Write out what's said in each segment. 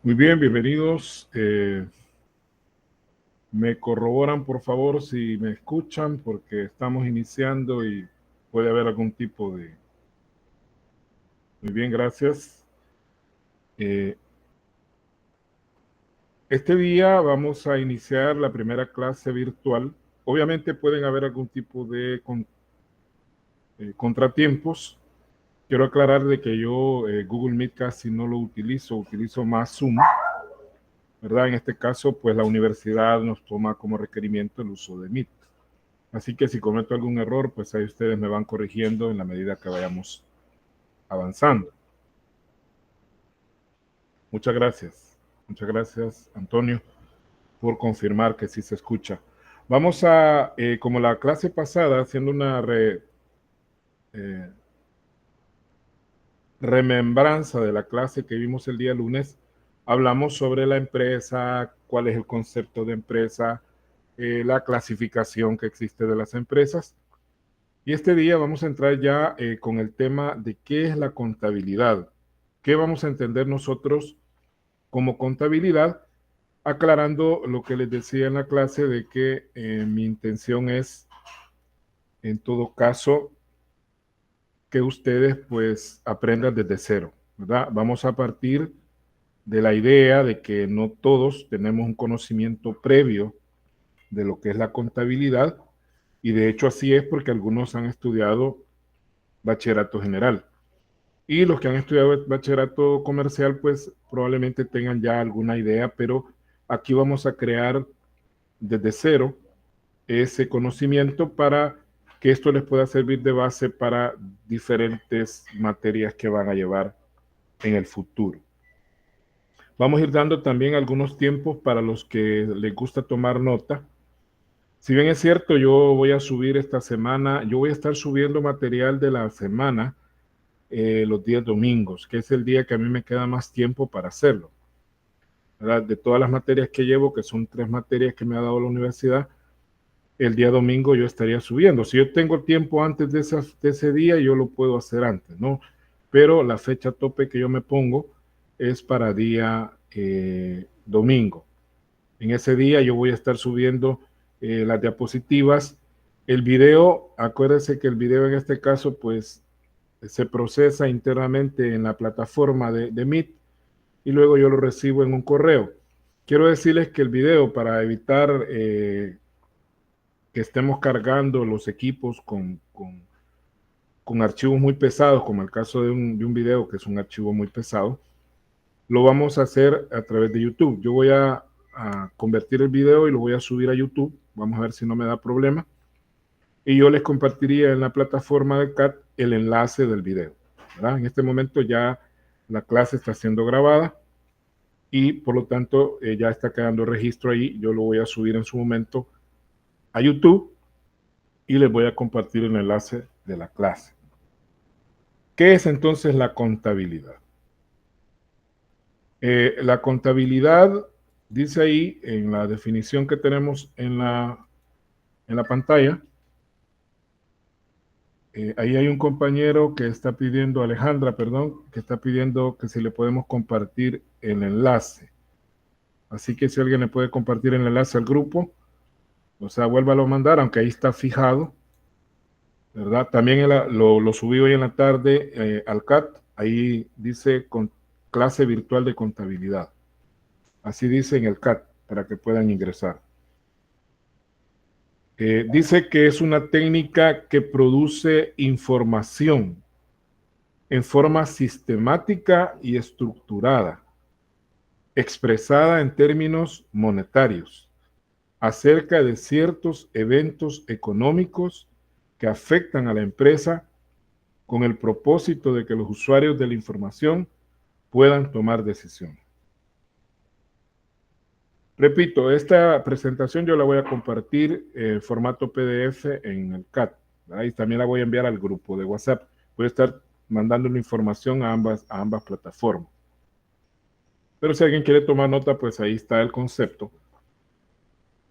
Muy bien, bienvenidos. Me corroboran, por favor, si me escuchan, porque estamos iniciando y puede haber algún tipo de... Muy bien, gracias. Eh, este día vamos a iniciar la primera clase virtual. Obviamente pueden haber algún tipo de contratiempos. Quiero aclarar de que yo Google Meet casi no lo utilizo más Zoom, ¿verdad? En este caso, pues la universidad nos toma como requerimiento el uso de Meet. Así que si cometo algún error, pues ahí ustedes me van corrigiendo en la medida que vayamos avanzando. Muchas gracias. Muchas gracias, Antonio, por confirmar que sí se escucha. Vamos a, como la clase pasada, haciendo una eh, remembranza de la clase que vimos el día lunes, hablamos sobre la empresa, cuál es el concepto de empresa, la clasificación que existe de las empresas. Y este día vamos a entrar ya con el tema de qué es la contabilidad, qué vamos a entender nosotros como contabilidad, aclarando lo que les decía en la clase de que mi intención es, en todo caso, que ustedes pues aprendan desde cero, ¿verdad? Vamos a partir de la idea de que no todos tenemos un conocimiento previo de lo que es la contabilidad, y de hecho así es porque algunos han estudiado bachillerato general. Y los que han estudiado bachillerato comercial, pues probablemente tengan ya alguna idea, pero aquí vamos a crear desde cero ese conocimiento para que esto les pueda servir de base para diferentes materias que van a llevar en el futuro. Vamos a ir dando también algunos tiempos para los que les gusta tomar nota. Si bien es cierto, yo voy a subir esta semana, yo voy a estar subiendo material de la semana los días domingos, que es el día que a mí me queda más tiempo para hacerlo, ¿verdad? De todas las materias que llevo, que son 3 materias que me ha dado la universidad, el día domingo yo estaría subiendo. Si yo tengo tiempo antes de ese día, yo lo puedo hacer antes, ¿no? Pero la fecha tope que yo me pongo es para día domingo. En ese día yo voy a estar subiendo las diapositivas. El video, acuérdense que el video en este caso, pues se procesa internamente en la plataforma de Meet y luego yo lo recibo en un correo. Quiero decirles que el video, para evitar que estemos cargando los equipos con archivos muy pesados, como el caso de un video que es un archivo muy pesado, lo vamos a hacer a través de YouTube. Yo voy a convertir el video y lo voy a subir a YouTube. Vamos a ver si no me da problema. Y yo les compartiría en la plataforma de CAT el enlace del video, ¿verdad? En este momento ya la clase está siendo grabada y por lo tanto ya está quedando registro ahí. Yo lo voy a subir en su momento a YouTube y les voy a compartir el enlace de la clase. ¿Qué es entonces la contabilidad? La contabilidad, dice ahí en la definición que tenemos en la pantalla, ahí hay un compañero que está pidiendo, Alejandra, perdón, que está pidiendo que si le podemos compartir el enlace. Así que si alguien le puede compartir el enlace al grupo, o sea, vuélvalo a mandar, aunque ahí está fijado, ¿verdad? También lo subí hoy en la tarde al CAT, ahí dice con clase virtual de contabilidad. Así dice en el CAT, para que puedan ingresar. Dice que es una técnica que produce información en forma sistemática y estructurada, expresada en términos monetarios, acerca de ciertos eventos económicos que afectan a la empresa con el propósito de que los usuarios de la información puedan tomar decisiones. Repito, esta presentación yo la voy a compartir en formato PDF en el CAT, ¿verdad? Y también la voy a enviar al grupo de WhatsApp. Voy a estar mandando la información a ambas plataformas. Pero si alguien quiere tomar nota, pues ahí está el concepto.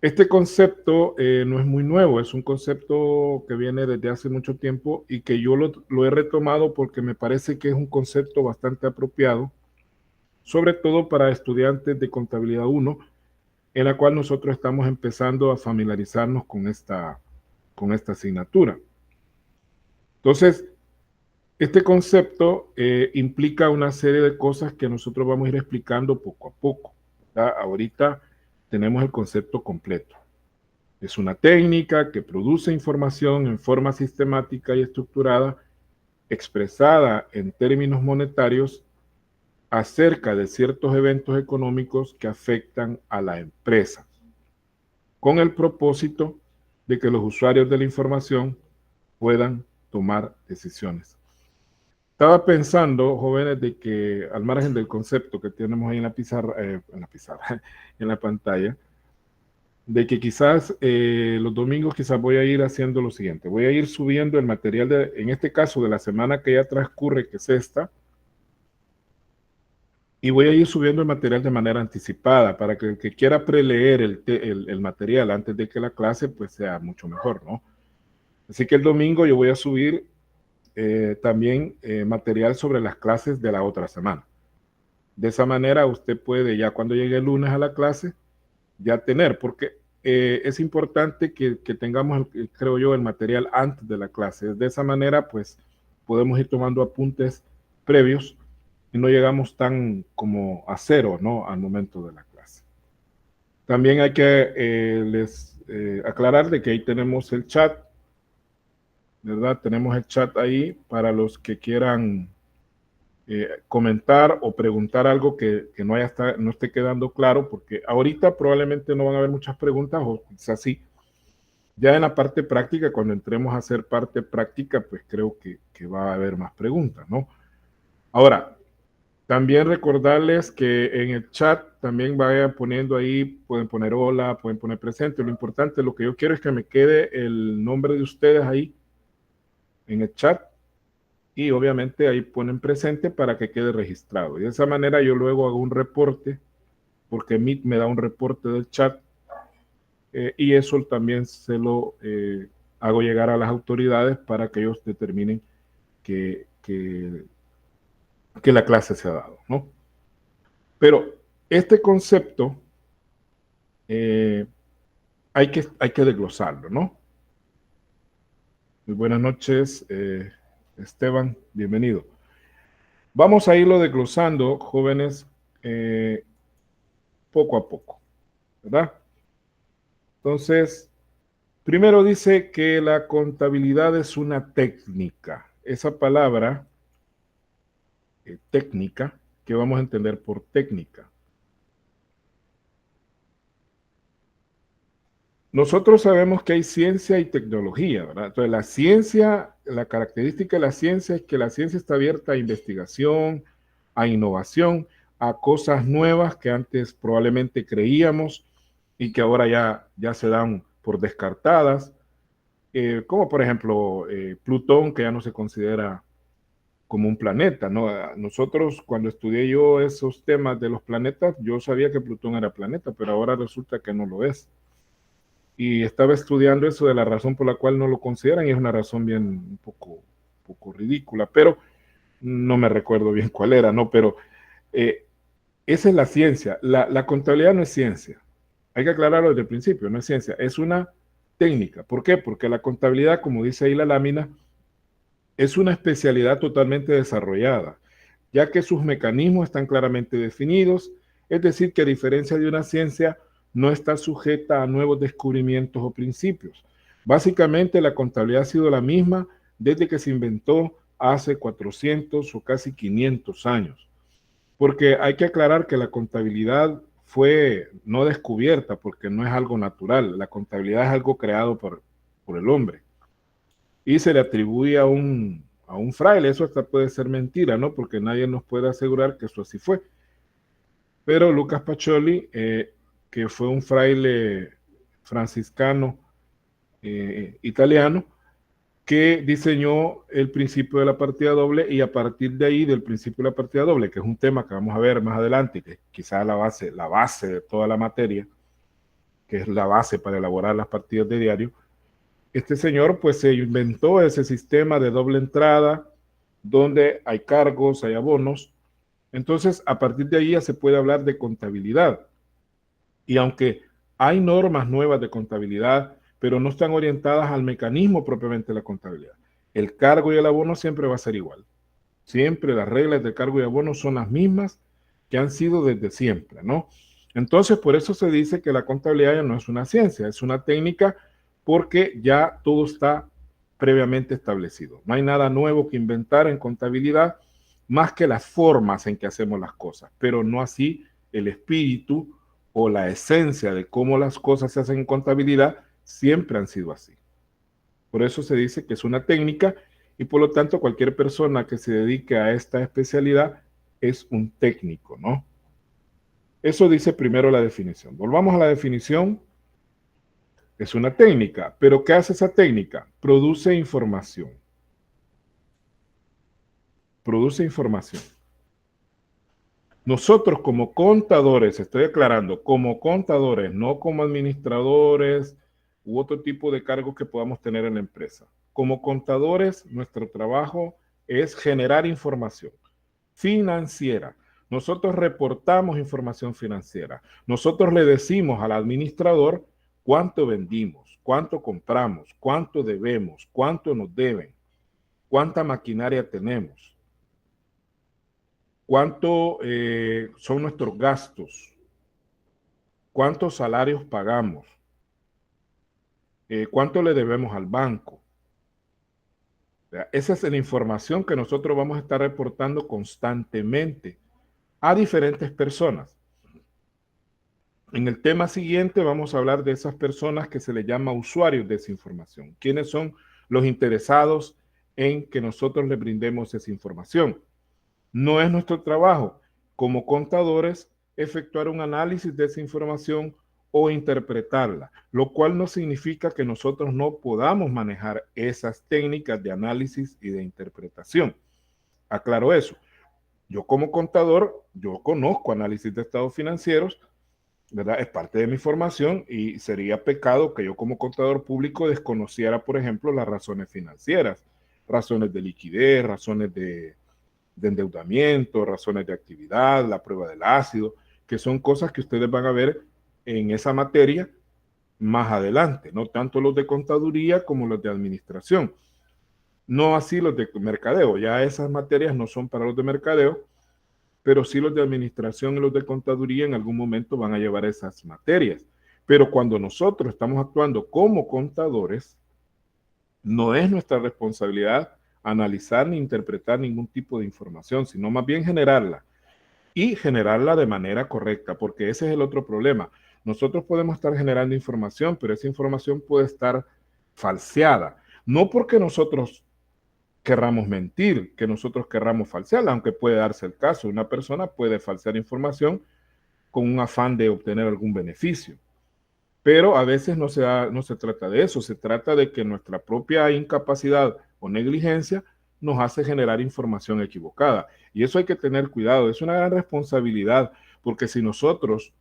Este concepto no es muy nuevo, es un concepto que viene desde hace mucho tiempo y que yo lo he retomado porque me parece que es un concepto bastante apropiado sobre todo para estudiantes de Contabilidad 1, en la cual nosotros estamos empezando a familiarizarnos con esta asignatura. Entonces, este concepto implica una serie de cosas que nosotros vamos a ir explicando poco a poco, ¿verdad? Ahorita tenemos el concepto completo. Es una técnica que produce información en forma sistemática y estructurada, expresada en términos monetarios, acerca de ciertos eventos económicos que afectan a la empresa, con el propósito de que los usuarios de la información puedan tomar decisiones. Estaba pensando, jóvenes, de que al margen del concepto que tenemos ahí en la pizarra, en la pantalla, de que quizás los domingos quizás voy a ir haciendo lo siguiente. Voy a ir subiendo el material, en este caso, de la semana que ya transcurre, que es esta, y voy a ir subiendo el material de manera anticipada para que el que quiera preleer el material antes de que la clase, pues sea mucho mejor, ¿no? Así que el domingo yo voy a subir también material sobre las clases de la otra semana. De esa manera usted puede ya cuando llegue el lunes a la clase ya tener, porque es importante que tengamos, creo yo, el material antes de la clase. De esa manera, pues podemos ir tomando apuntes previos y no llegamos tan como a cero, ¿no? Al momento de la clase. También hay que aclarar de que ahí tenemos el chat, ¿verdad? Tenemos el chat ahí para los que quieran comentar o preguntar algo que no esté quedando claro, porque ahorita probablemente no van a haber muchas preguntas, o quizás sí. Ya en la parte práctica, cuando entremos a hacer parte práctica, pues creo que va a haber más preguntas, ¿no? Ahora, también recordarles que en el chat también vayan poniendo ahí, pueden poner hola, pueden poner presente. Lo importante, lo que yo quiero es que me quede el nombre de ustedes ahí en el chat, y obviamente ahí ponen presente para que quede registrado. Y de esa manera yo luego hago un reporte, porque Meet me da un reporte del chat, y eso también se lo hago llegar a las autoridades para que ellos determinen que la clase se ha dado, ¿no? Pero este concepto hay que desglosarlo, ¿no? Muy buenas noches, Esteban, bienvenido. Vamos a irlo desglosando, jóvenes, poco a poco, ¿verdad? Entonces, primero dice que la contabilidad es una técnica. Esa palabra, técnica, ¿qué vamos a entender por técnica? Nosotros sabemos que hay ciencia y tecnología, ¿verdad? Entonces, la ciencia, la característica de la ciencia es que la ciencia está abierta a investigación, a innovación, a cosas nuevas que antes probablemente creíamos y que ahora ya se dan por descartadas, como por ejemplo Plutón, que ya no se considera como un planeta, ¿no? Nosotros, cuando estudié yo esos temas de los planetas, yo sabía que Plutón era planeta, pero ahora resulta que no lo es. Y estaba estudiando eso de la razón por la cual no lo consideran, y es una razón bien un poco ridícula, pero no me recuerdo bien cuál era, ¿no? Pero esa es la ciencia. La contabilidad no es ciencia. Hay que aclararlo desde el principio, no es ciencia, es una técnica. ¿Por qué? Porque la contabilidad, como dice ahí la lámina, es una especialidad totalmente desarrollada, ya que sus mecanismos están claramente definidos, es decir, que a diferencia de una ciencia, no está sujeta a nuevos descubrimientos o principios. Básicamente, la contabilidad ha sido la misma desde que se inventó hace 400 o casi 500 años, porque hay que aclarar que la contabilidad fue no descubierta, porque no es algo natural, la contabilidad es algo creado por el hombre, y se le atribuye a un fraile. Eso hasta puede ser mentira, ¿no? Porque nadie nos puede asegurar que eso así fue. Pero Lucas Pacioli, que fue un fraile franciscano italiano, que diseñó el principio de la partida doble, y a partir de ahí, del principio de la partida doble, que es un tema que vamos a ver más adelante, que quizás la base de toda la materia, que es la base para elaborar las partidas de diario, este señor pues se inventó ese sistema de doble entrada, donde hay cargos, hay abonos, Entonces, a partir de ahí ya se puede hablar de contabilidad. Y aunque hay normas nuevas de contabilidad, pero no están orientadas al mecanismo propiamente de la contabilidad, el cargo y el abono siempre va a ser igual. Siempre las reglas de cargo y abono son las mismas que han sido desde siempre, ¿no? Entonces, por eso se dice que la contabilidad ya no es una ciencia, es una técnica porque ya todo está previamente establecido. No hay nada nuevo que inventar en contabilidad más que las formas en que hacemos las cosas, pero no así el espíritu o la esencia de cómo las cosas se hacen en contabilidad siempre han sido así. Por eso se dice que es una técnica y por lo tanto cualquier persona que se dedique a esta especialidad es un técnico, ¿no? Eso dice primero la definición. Volvamos a la definición. Es una técnica, pero ¿qué hace esa técnica? Produce información. Produce información. Nosotros como contadores, estoy aclarando, como contadores, no como administradores u otro tipo de cargos que podamos tener en la empresa. Como contadores, nuestro trabajo es generar información financiera. Nosotros reportamos información financiera. Nosotros le decimos al administrador cuánto vendimos, cuánto compramos, cuánto debemos, cuánto nos deben, cuánta maquinaria tenemos, cuánto son nuestros gastos, cuántos salarios pagamos, cuánto le debemos al banco. O sea, esa es la información que nosotros vamos a estar reportando constantemente a diferentes personas. En el tema siguiente vamos a hablar de esas personas que se les llama usuarios de esa información. ¿Quiénes son los interesados en que nosotros les brindemos esa información? No es nuestro trabajo como contadores efectuar un análisis de esa información o interpretarla, lo cual no significa que nosotros no podamos manejar esas técnicas de análisis y de interpretación. Aclaro eso. Yo como contador, yo conozco análisis de estados financieros, ¿verdad? Es parte de mi formación y sería pecado que yo como contador público desconociera, por ejemplo, las razones financieras, razones de liquidez, razones de endeudamiento, razones de actividad, la prueba del ácido, que son cosas que ustedes van a ver en esa materia más adelante, no tanto los de contaduría como los de administración. No así los de mercadeo, ya esas materias no son para los de mercadeo, pero sí los de administración y los de contaduría en algún momento van a llevar esas materias. Pero cuando nosotros estamos actuando como contadores, no es nuestra responsabilidad analizar ni interpretar ningún tipo de información, sino más bien generarla y generarla de manera correcta, porque ese es el otro problema. Nosotros podemos estar generando información, pero esa información puede estar falseada. No porque nosotros querramos mentir, que nosotros querramos falsearla, aunque puede darse el caso. Una persona puede falsear información con un afán de obtener algún beneficio. Pero a veces no se trata de eso, se trata de que nuestra propia incapacidad o negligencia nos hace generar información equivocada. Y eso hay que tener cuidado, es una gran responsabilidad, porque si nosotros,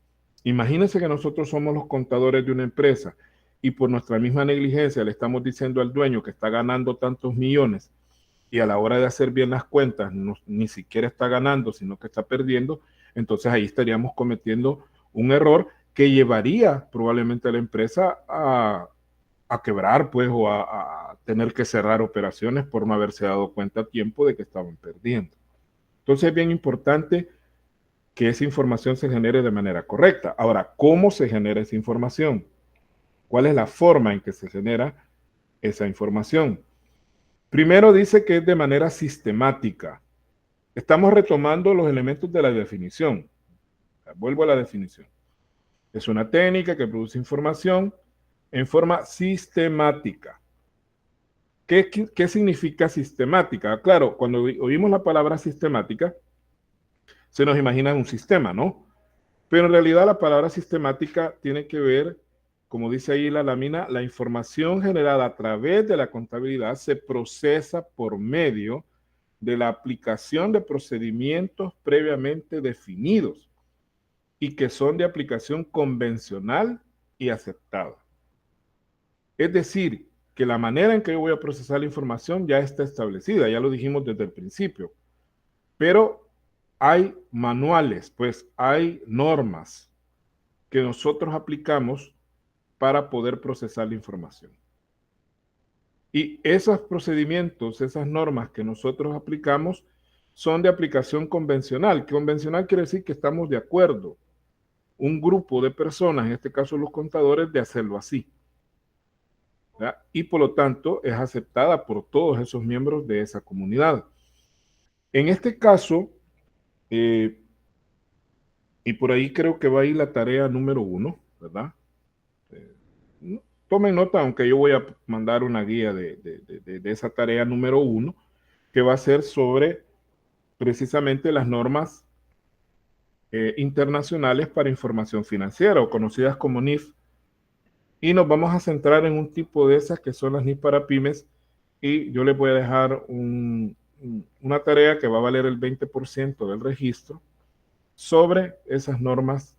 imagínense que nosotros somos los contadores de una empresa y por nuestra misma negligencia le estamos diciendo al dueño que está ganando tantos millones y a la hora de hacer bien las cuentas no, ni siquiera está ganando, sino que está perdiendo, entonces ahí estaríamos cometiendo un error que llevaría probablemente a la empresa a quebrar, pues, o a tener que cerrar operaciones por no haberse dado cuenta a tiempo de que estaban perdiendo. Entonces es bien importante que esa información se genere de manera correcta. Ahora, ¿cómo se genera esa información? ¿Cuál es la forma en que se genera esa información? Primero dice que es de manera sistemática. Estamos retomando los elementos de la definición. Vuelvo a la definición. Es una técnica que produce información en forma sistemática. ¿Qué significa sistemática? Claro, cuando oímos la palabra sistemática, se nos imagina un sistema, ¿no? Pero en realidad la palabra sistemática tiene que ver, como dice ahí la lámina, la información generada a través de la contabilidad se procesa por medio de la aplicación de procedimientos previamente definidos y que son de aplicación convencional y aceptada. Es decir, que la manera en que yo voy a procesar la información ya está establecida, ya lo dijimos desde el principio, pero hay manuales, pues hay normas que nosotros aplicamos para poder procesar la información. Y esos procedimientos, esas normas que nosotros aplicamos, son de aplicación convencional. Convencional quiere decir que estamos de acuerdo, un grupo de personas, en este caso los contadores, de hacerlo así. ¿Verdad? Y por lo tanto es aceptada por todos esos miembros de esa comunidad. En este caso, y por ahí creo que va a ir la tarea número 1, ¿verdad? Tomen nota, aunque yo voy a mandar una guía de esa tarea número 1, que va a ser sobre precisamente las normas internacionales para información financiera, o conocidas como NIF, y nos vamos a centrar en un tipo de esas que son las NIF para pymes, y yo les voy a dejar una tarea que va a valer el 20% del registro sobre esas normas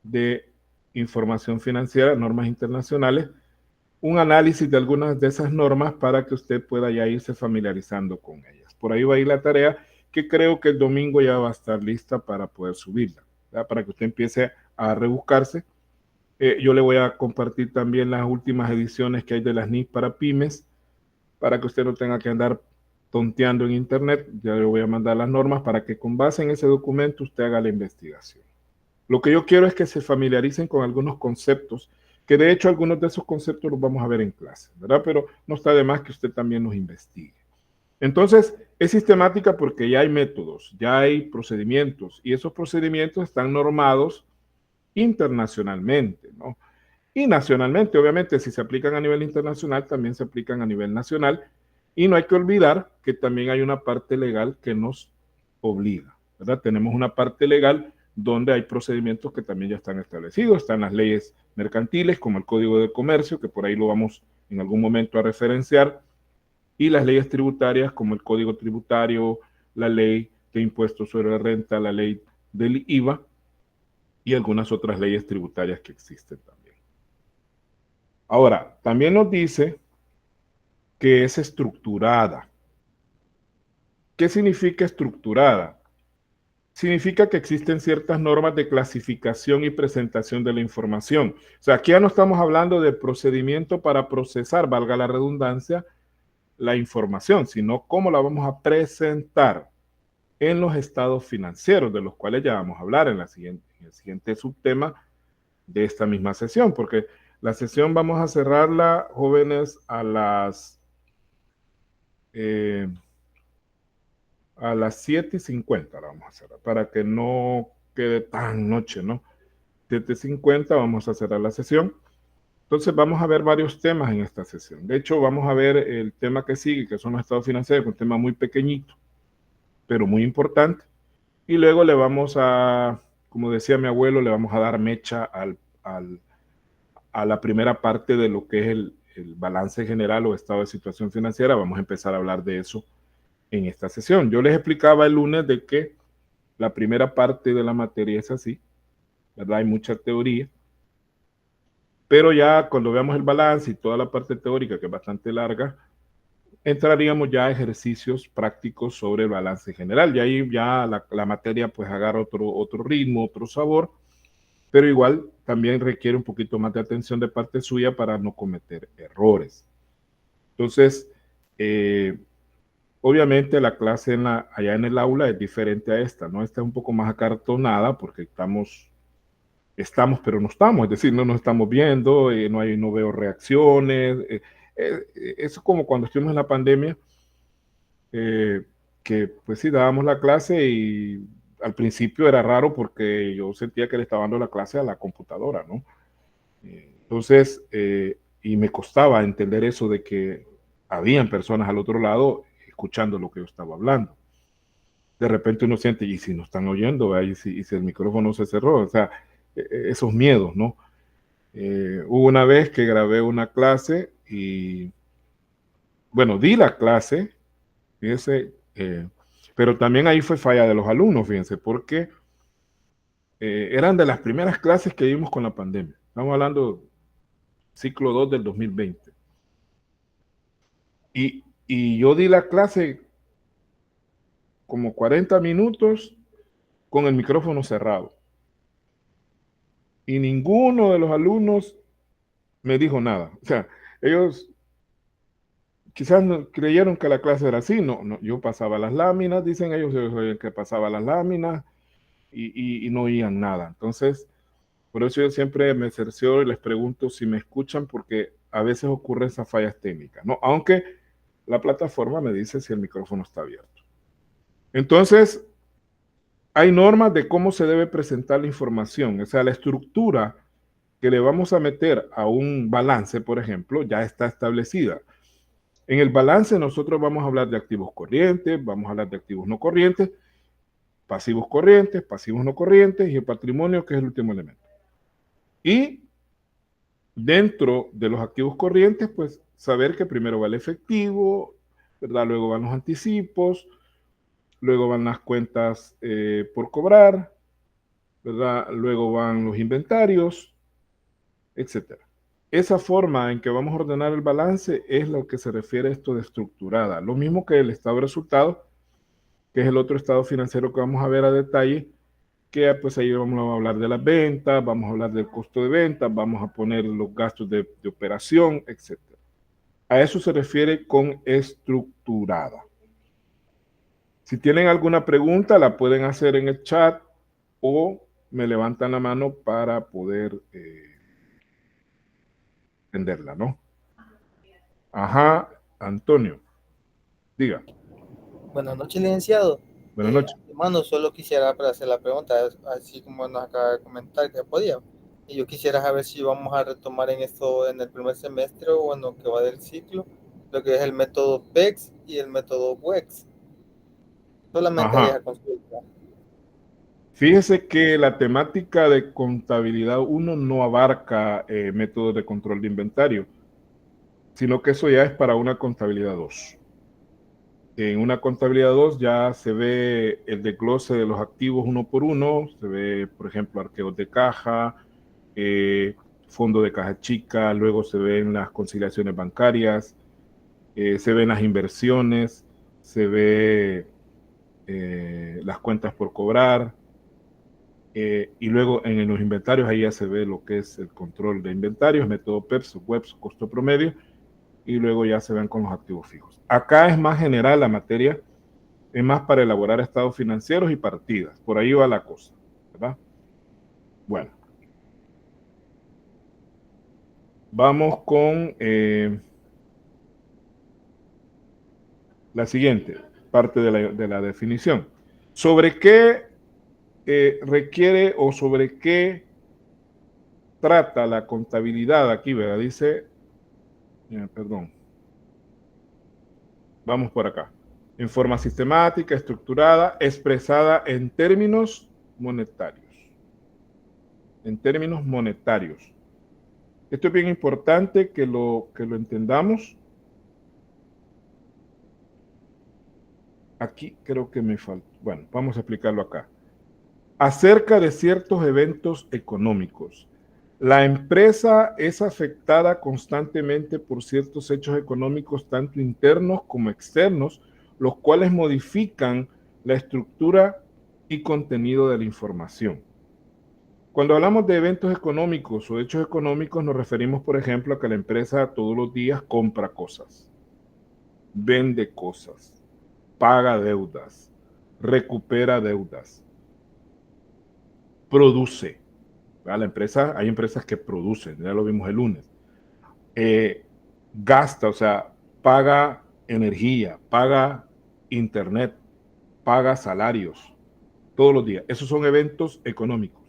de información financiera, normas internacionales, un análisis de algunas de esas normas para que usted pueda ya irse familiarizando con ellas. Por ahí va a ir la tarea, que creo que el domingo ya va a estar lista para poder subirla, ¿verdad? Para que usted empiece a rebuscarse. Yo le voy a compartir también las últimas ediciones que hay de las NIF para pymes, para que usted no tenga que andar tonteando en internet. Ya le voy a mandar las normas para que con base en ese documento usted haga la investigación. Lo que yo quiero es que se familiaricen con algunos conceptos, que de hecho algunos de esos conceptos los vamos a ver en clase, ¿verdad? Pero no está de más que usted también los investigue. Entonces, es sistemática porque ya hay métodos, ya hay procedimientos, y esos procedimientos están normados internacionalmente, ¿no? Y nacionalmente, obviamente, si se aplican a nivel internacional, también se aplican a nivel nacional, y no hay que olvidar que también hay una parte legal que nos obliga, ¿verdad? Tenemos una parte legal donde hay procedimientos que también ya están establecidos, están las leyes mercantiles, como el Código de Comercio, que por ahí lo vamos en algún momento a referenciar, y las leyes tributarias, como el Código Tributario, la ley de impuestos sobre la renta, la ley del IVA, y algunas otras leyes tributarias que existen también. Ahora, también nos dice que es estructurada. ¿Qué significa estructurada? Significa que existen ciertas normas de clasificación y presentación de la información. O sea, aquí ya no estamos hablando de procedimiento para procesar, valga la redundancia, la información, sino cómo la vamos a presentar en los estados financieros, de los cuales ya vamos a hablar en el siguiente subtema de esta misma sesión, porque la sesión vamos a cerrarla, jóvenes, a las 7:50 la vamos a cerrar, para que no quede tan noche, ¿no? 7:50 vamos a cerrar la sesión. Entonces vamos a ver varios temas en esta sesión. De hecho, vamos a ver el tema que sigue, que son los estados financieros, un tema muy pequeñito, pero muy importante. Y luego le vamos a, como decía mi abuelo, le vamos a dar mecha a la primera parte de lo que es el balance general o estado de situación financiera. Vamos a empezar a hablar de eso en esta sesión. Yo les explicaba el lunes de que la primera parte de la materia es así, ¿verdad? Hay mucha teoría, pero ya cuando veamos el balance y toda la parte teórica, que es bastante larga, entraríamos ya a ejercicios prácticos sobre el balance general. Y ahí ya la materia pues agarra otro ritmo, otro sabor, pero igual también requiere un poquito más de atención de parte suya para no cometer errores. Entonces, obviamente la clase allá en el aula es diferente a esta, ¿no? Esta es un poco más acartonada porque estamos pero no estamos, es decir, no nos estamos viendo, no veo reacciones. Eso es como cuando estuvimos en la pandemia, que pues sí, dábamos la clase y al principio era raro porque yo sentía que le estaba dando la clase a la computadora, ¿no? Entonces, y me costaba entender eso de que habían personas al otro lado escuchando lo que yo estaba hablando. De repente uno siente, ¿y si no están oyendo? ¿Y si el micrófono se cerró? O sea, esos miedos, ¿no? Hubo una vez que grabé una clase y, bueno, di la clase, fíjense, pero también ahí fue falla de los alumnos, fíjense, porque eran de las primeras clases que dimos con la pandemia. Estamos hablando ciclo 2 del 2020. Y yo di la clase como 40 minutos con el micrófono cerrado. Y ninguno de los alumnos me dijo nada. O sea, ellos quizás no, creyeron que la clase era así. No, no, yo pasaba las láminas, dicen ellos que pasaba las láminas y no oían nada. Entonces, por eso yo siempre me cercioro y les pregunto si me escuchan, porque a veces ocurren esas fallas técnicas, ¿no? Aunque la plataforma me dice si el micrófono está abierto. Entonces, hay normas de cómo se debe presentar la información, o sea, la estructura que le vamos a meter a un balance, por ejemplo, ya está establecida. En el balance nosotros vamos a hablar de activos corrientes, vamos a hablar de activos no corrientes, pasivos no corrientes y el patrimonio, que es el último elemento. Y dentro de los activos corrientes, pues saber que primero va el efectivo, ¿verdad? Luego van los anticipos, luego van las cuentas por cobrar, ¿verdad? Luego van los inventarios, etcétera. Esa forma en que vamos a ordenar el balance es lo que se refiere a esto de estructurada. Lo mismo que el estado de resultados, que es el otro estado financiero que vamos a ver a detalle, que pues ahí vamos a hablar de las ventas, vamos a hablar del costo de ventas, vamos a poner los gastos de operación, etc. A eso se refiere con estructurada. Si tienen alguna pregunta, la pueden hacer en el chat o me levantan la mano para poder entenderla, ¿no? Ajá, Antonio, diga. Buenas noches, licenciado. Buenas noches. Hermano, solo quisiera para hacer la pregunta, así como nos acaba de comentar que podía. Y yo quisiera saber si vamos a retomar en esto en el primer semestre o en lo que va del ciclo, lo que es el método PEX y el método WEX. Solamente haría Ajá. esa consulta. Fíjese que la temática de contabilidad 1 no abarca métodos de control de inventario, sino que eso ya es para una contabilidad 2. En una contabilidad 2 ya se ve el desglose de los activos uno por uno, se ve, por ejemplo, arqueos de caja, fondo de caja chica, luego se ven las conciliaciones bancarias, se ven las inversiones, se ve las cuentas por cobrar, y luego en los inventarios ahí ya se ve lo que es el control de inventarios, método PEPS, WEPS, costo promedio, y luego ya se ven con los activos fijos. Acá es más general la materia, es más para elaborar estados financieros y partidas. Por ahí va la cosa, ¿verdad? Bueno, vamos con la siguiente parte de la definición. ¿Sobre qué requiere o sobre qué trata la contabilidad aquí, ¿verdad? Dice, perdón, vamos por acá. En forma sistemática, estructurada, expresada en términos monetarios. En términos monetarios. Esto es bien importante que lo entendamos. Aquí creo que me falta. Bueno, vamos a explicarlo acá. Acerca de ciertos eventos económicos. La empresa es afectada constantemente por ciertos hechos económicos, tanto internos como externos, los cuales modifican la estructura y contenido de la información. Cuando hablamos de eventos económicos o hechos económicos, nos referimos, por ejemplo, a que la empresa todos los días compra cosas, vende cosas, paga deudas, recupera deudas, produce. La empresa, hay empresas que producen, ya lo vimos el lunes. Gasta, o sea, paga energía, paga internet, paga salarios todos los días. Esos son eventos económicos.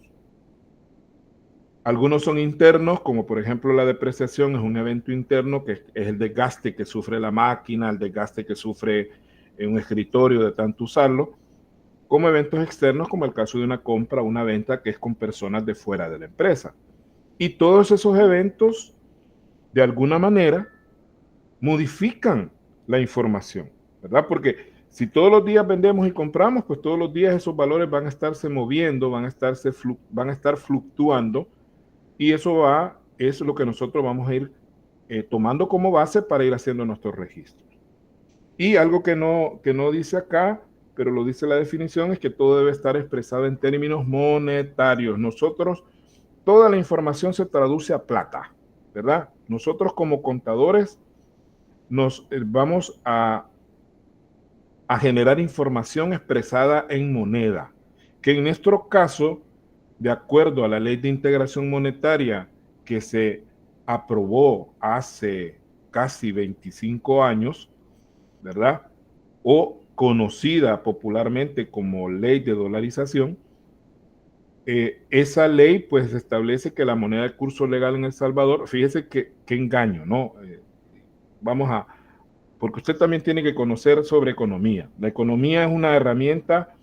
Algunos son internos, como por ejemplo la depreciación es un evento interno que es el desgaste que sufre la máquina, el desgaste que sufre en un escritorio de tanto usarlo, como eventos externos, como el caso de una compra o una venta que es con personas de fuera de la empresa. Y todos esos eventos, de alguna manera, modifican la información, ¿verdad? Porque si todos los días vendemos y compramos, pues todos los días esos valores van a estarse moviendo, van a estar fluctuando, y es lo que nosotros vamos a ir tomando como base para ir haciendo nuestros registros. Y algo que no dice acá pero lo dice la definición, es que todo debe estar expresado en términos monetarios. Nosotros, toda la información se traduce a plata, ¿verdad? Nosotros como contadores nos vamos a generar información expresada en moneda, que en nuestro caso, de acuerdo a la Ley de Integración Monetaria que se aprobó hace casi 25 años, ¿verdad? O conocida popularmente como Ley de Dolarización, esa ley pues establece que la moneda de curso legal en El Salvador, fíjese que engaño, ¿no? Vamos a, porque usted también tiene que conocer sobre economía. La economía es una herramienta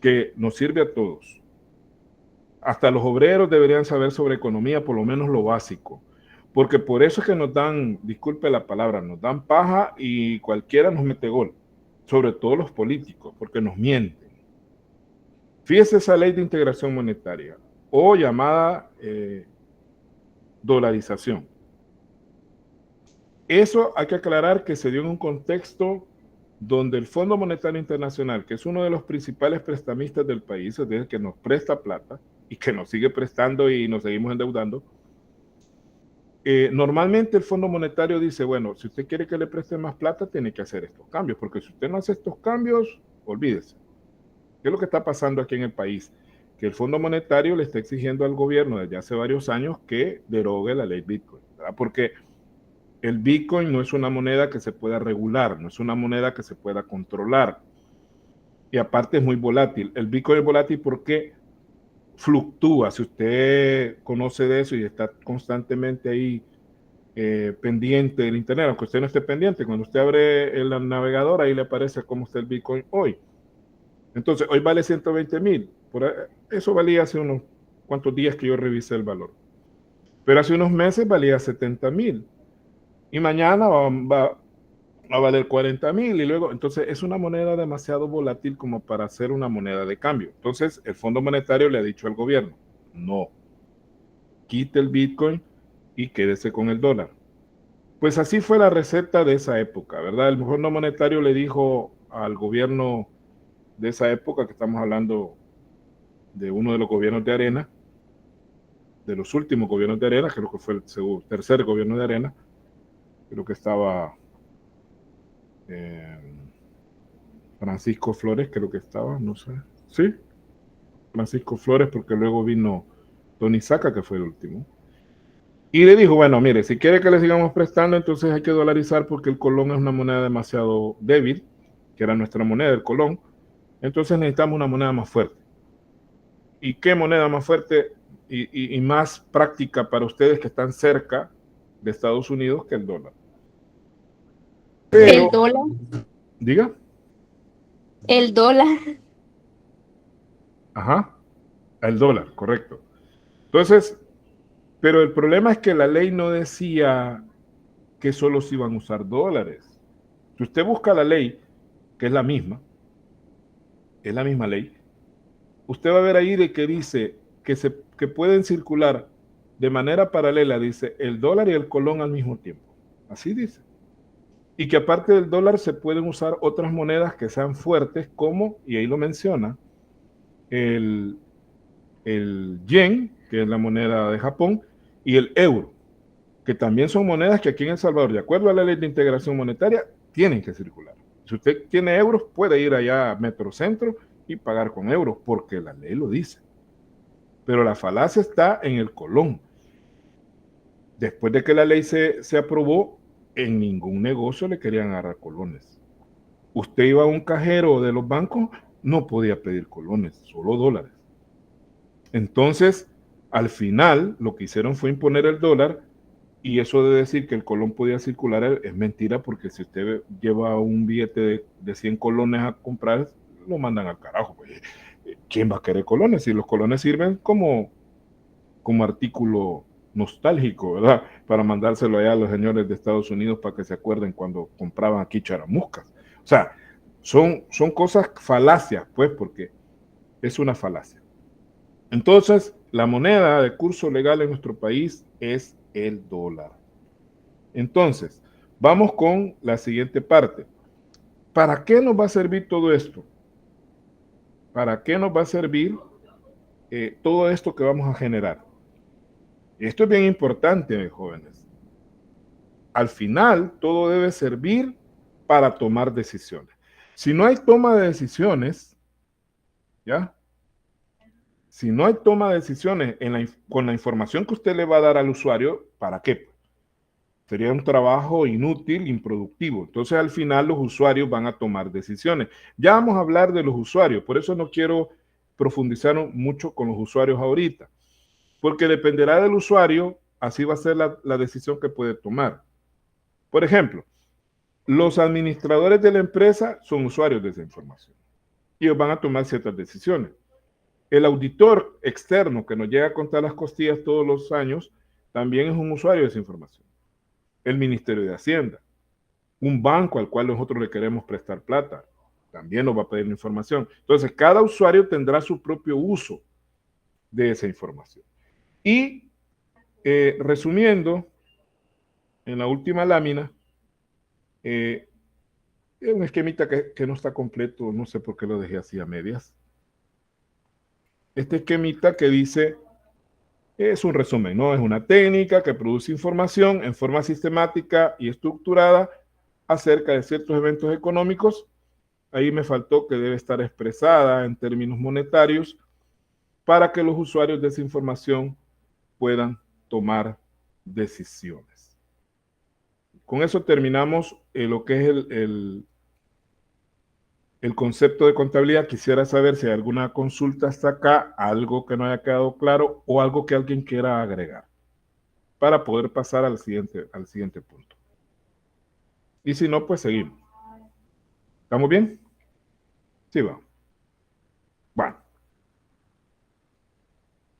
que nos sirve a todos. Hasta los obreros deberían saber sobre economía, por lo menos lo básico. Porque por eso es que nos dan, disculpe la palabra, nos dan paja y cualquiera nos mete gol. Sobre todo los políticos, porque nos mienten. Fíjese esa ley de integración monetaria o llamada dolarización. Eso hay que aclarar que se dio en un contexto donde el Fondo Monetario Internacional, que es uno de los principales prestamistas del país, es decir, que nos presta plata y que nos sigue prestando y nos seguimos endeudando, normalmente el Fondo Monetario dice, bueno, si usted quiere que le preste más plata, tiene que hacer estos cambios, porque si usted no hace estos cambios, olvídese. ¿Qué es lo que está pasando aquí en el país? Que el Fondo Monetario le está exigiendo al gobierno desde hace varios años que derogue la ley Bitcoin, ¿verdad? Porque el Bitcoin no es una moneda que se pueda regular, no es una moneda que se pueda controlar. Y aparte es muy volátil. El Bitcoin es volátil porque fluctúa. Si usted conoce de eso y está constantemente ahí pendiente del internet, aunque usted no esté pendiente, cuando usted abre el navegador, ahí le aparece cómo está el Bitcoin hoy. Entonces, hoy vale 120,000. Eso valía hace unos cuantos días que yo revisé el valor. Pero hace unos meses valía 70,000. Y mañana va a valer 40,000 y luego, entonces es una moneda demasiado volátil como para ser una moneda de cambio. Entonces el Fondo Monetario le ha dicho al gobierno, no, quite el Bitcoin y quédese con el dólar. Pues así fue la receta de esa época, ¿verdad? El Fondo Monetario le dijo al gobierno de esa época, que estamos hablando de uno de los gobiernos de Arena, de los últimos gobiernos de Arena, creo que fue el tercer gobierno de Arena, creo que estaba Francisco Flores, creo que estaba, no sé, sí, Francisco Flores, porque luego vino Tony Saca, que fue el último. Y le dijo, bueno, mire, si quiere que le sigamos prestando, entonces hay que dolarizar porque el colón es una moneda demasiado débil, que era nuestra moneda, el colón. Entonces necesitamos una moneda más fuerte. ¿Y qué moneda más fuerte y más práctica para ustedes que están cerca de Estados Unidos que el dólar? Pero, el dólar. Diga. El dólar. Ajá, el dólar, correcto. Entonces, pero el problema es que la ley no decía que solo se iban a usar dólares. Si usted busca la ley, que es la misma ley, usted va a ver ahí de que dice que pueden circular de manera paralela, dice, el dólar y el colón al mismo tiempo. Así dice. Y que aparte del dólar se pueden usar otras monedas que sean fuertes como, y ahí lo menciona, el yen, que es la moneda de Japón, y el euro, que también son monedas que aquí en El Salvador, de acuerdo a la ley de integración monetaria, tienen que circular. Si usted tiene euros, puede ir allá a Metrocentro y pagar con euros, porque la ley lo dice. Pero la falacia está en el colón. Después de que la ley se aprobó, en ningún negocio le querían agarrar colones. Usted iba a un cajero de los bancos, no podía pedir colones, solo dólares. Entonces, al final, lo que hicieron fue imponer el dólar, y eso de decir que el colón podía circular es mentira, porque si usted lleva un billete de 100 colones a comprar, lo mandan al carajo. Pues. ¿Quién va a querer colones? Si los colones sirven como artículo nostálgico, ¿verdad? Para mandárselo allá a los señores de Estados Unidos para que se acuerden cuando compraban aquí charamuscas. O sea, son cosas falacias, pues, porque es una falacia. Entonces, la moneda de curso legal en nuestro país es el dólar. Entonces, vamos con la siguiente parte. ¿Para qué nos va a servir todo esto? ¿Para qué nos va a servir todo esto que vamos a generar? Esto es bien importante, jóvenes. Al final, todo debe servir para tomar decisiones. Si no hay toma de decisiones, ¿ya? Si no hay toma de decisiones con la información que usted le va a dar al usuario, ¿para qué? Sería un trabajo inútil, improductivo. Entonces, al final, los usuarios van a tomar decisiones. Ya vamos a hablar de los usuarios, por eso no quiero profundizar mucho con los usuarios ahorita, porque dependerá del usuario, así va a ser la decisión que puede tomar. Por ejemplo, los administradores de la empresa son usuarios de esa información. Y ellos van a tomar ciertas decisiones. El auditor externo que nos llega a contar las costillas todos los años también es un usuario de esa información. El Ministerio de Hacienda, un banco al cual nosotros le queremos prestar plata, también nos va a pedir información. Entonces, cada usuario tendrá su propio uso de esa información. Y resumiendo, en la última lámina, es un esquemita que no está completo, no sé por qué lo dejé así a medias. Este esquemita que dice, es un resumen, ¿no? Es una técnica que produce información en forma sistemática y estructurada acerca de ciertos eventos económicos. Ahí me faltó que debe estar expresada en términos monetarios para que los usuarios de esa información puedan tomar decisiones. Con eso terminamos lo que es el concepto de contabilidad. Quisiera saber si hay alguna consulta hasta acá, algo que no haya quedado claro o algo que alguien quiera agregar para poder pasar al siguiente punto. Y si no, pues seguimos. ¿Estamos bien? Sí, va. Bueno.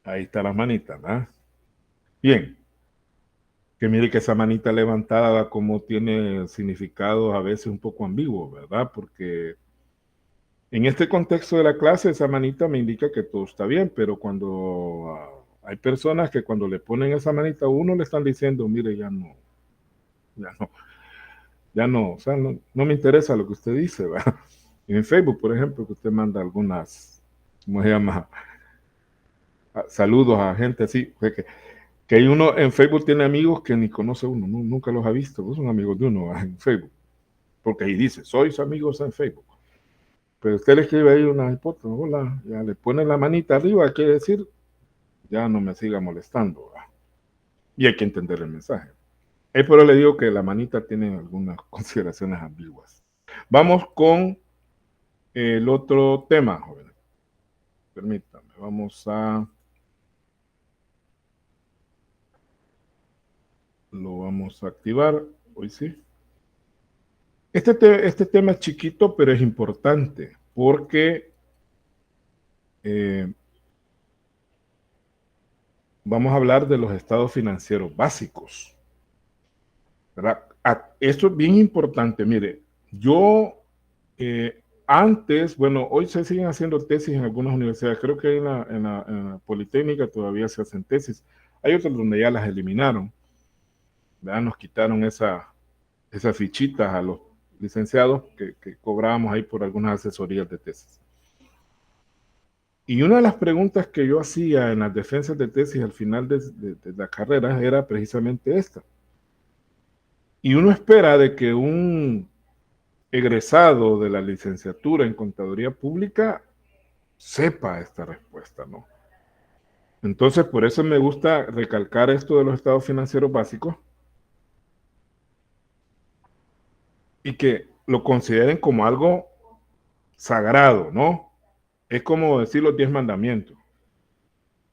Ahí está la manita, ¿verdad? Bien. Que mire que esa manita levantada como tiene significados a veces un poco ambiguos, ¿verdad? Porque en este contexto de la clase, esa manita me indica que todo está bien, pero cuando hay personas que cuando le ponen esa manita a uno le están diciendo, mire, ya no, o sea, no me interesa lo que usted dice, ¿verdad? En Facebook, por ejemplo, que usted manda algunas, ¿cómo se llama? Saludos a gente así, que uno en Facebook tiene amigos que ni conoce uno, nunca los ha visto, pues son amigos de uno en Facebook, porque ahí dice, sois amigos en Facebook. Pero usted le escribe ahí una hipótesis, hola, ya le pone la manita arriba, quiere decir, ya no me siga molestando, ¿verdad? Y hay que entender el mensaje. Pero le digo que la manita tiene algunas consideraciones ambiguas. Vamos con el otro tema, jóvenes. Permítanme, lo vamos a activar, hoy sí. Este tema es chiquito, pero es importante, porque vamos a hablar de los estados financieros básicos, ¿verdad? Esto es bien importante. Mire, yo antes, bueno, hoy se siguen haciendo tesis en algunas universidades, creo que en la Politécnica todavía se hacen tesis, hay otras donde ya las eliminaron, ¿verdad? Nos quitaron esas fichitas a los licenciados que cobrábamos ahí por algunas asesorías de tesis. Y una de las preguntas que yo hacía en las defensas de tesis al final de la carrera era precisamente esta. Y uno espera de que un egresado de la licenciatura en Contaduría Pública sepa esta respuesta, ¿no? Entonces, por eso me gusta recalcar esto de los estados financieros básicos y que lo consideren como algo sagrado, ¿no? Es como decir los 10 mandamientos.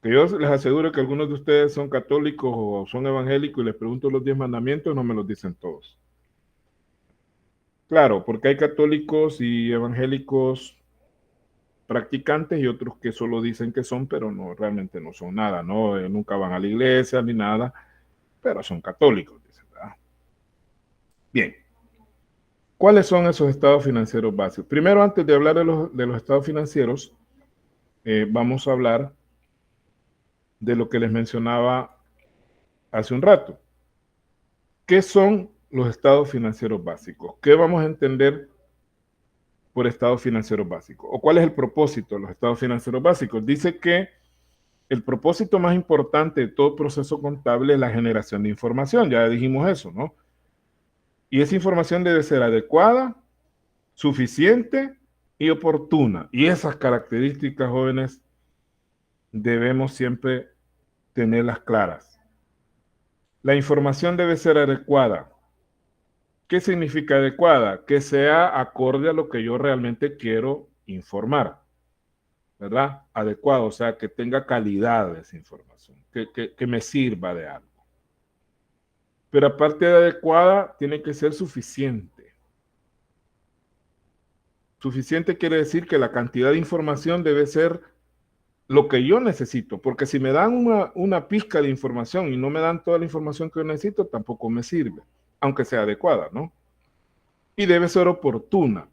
Que yo les aseguro que algunos de ustedes son católicos o son evangélicos y les pregunto los 10 mandamientos, no me los dicen todos. Claro, porque hay católicos y evangélicos practicantes y otros que solo dicen que son, pero no, realmente no son nada, ¿no? Nunca van a la iglesia ni nada, pero son católicos, dicen, ¿verdad? Bien. ¿Cuáles son esos estados financieros básicos? Primero, antes de hablar de los estados financieros, vamos a hablar de lo que les mencionaba hace un rato. ¿Qué son los estados financieros básicos? ¿Qué vamos a entender por estados financieros básicos. ¿O cuál es el propósito de los estados financieros básicos? Dice que el propósito más importante de todo proceso contable es la generación de información. Ya dijimos eso, ¿no? Y esa información debe ser adecuada, suficiente y oportuna. Y esas características, jóvenes, debemos siempre tenerlas claras. La información debe ser adecuada. ¿Qué significa adecuada? Que sea acorde a lo que yo realmente quiero informar, ¿verdad? Adecuado, o sea, que tenga calidad de esa información, que me sirva de algo. Pero aparte de adecuada, tiene que ser suficiente. Suficiente quiere decir que la cantidad de información debe ser lo que yo necesito, porque si me dan una pizca de información y no me dan toda la información que yo necesito, tampoco me sirve, aunque sea adecuada, ¿no? Y debe ser oportuna.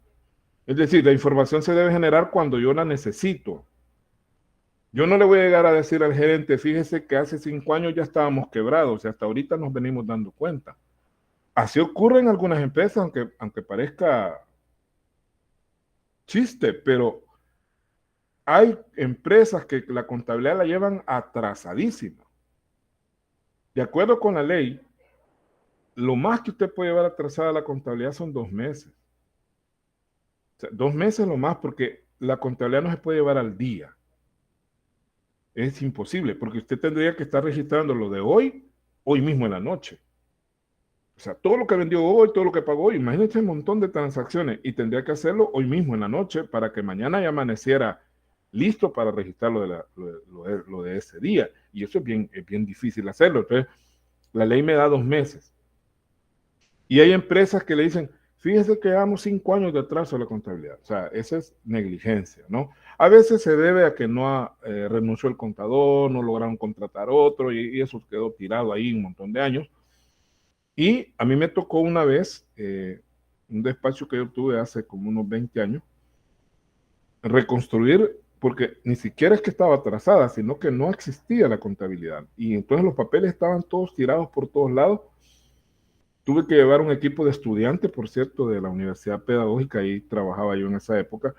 Es decir, la información se debe generar cuando yo la necesito. Yo no le voy a llegar a decir al gerente, fíjese que hace 5 años ya estábamos quebrados y hasta ahorita nos venimos dando cuenta. Así ocurre en algunas empresas, aunque parezca chiste, pero hay empresas que la contabilidad la llevan atrasadísima. De acuerdo con la ley, lo más que usted puede llevar atrasada la contabilidad son 2 meses. O sea, 2 meses lo más, porque la contabilidad no se puede llevar al día. Es imposible, porque usted tendría que estar registrando lo de hoy mismo en la noche. O sea, todo lo que vendió hoy, todo lo que pagó hoy, imagínese un montón de transacciones y tendría que hacerlo hoy mismo en la noche para que mañana ya amaneciera listo para registrar lo de ese día. Y eso es bien difícil hacerlo. Entonces, la ley me da 2 meses. Y hay empresas que le dicen, fíjese que llevamos 5 años de atraso a la contabilidad. O sea, esa es negligencia, ¿no? A veces se debe a que no renunció el contador, no lograron contratar otro y eso quedó tirado ahí un montón de años. Y a mí me tocó una vez, un despacho que yo tuve hace como unos 20 años, reconstruir, porque ni siquiera es que estaba atrasada, sino que no existía la contabilidad. Y entonces los papeles estaban todos tirados por todos lados. Tuve que llevar un equipo de estudiantes, por cierto, de la Universidad Pedagógica, ahí trabajaba yo en esa época,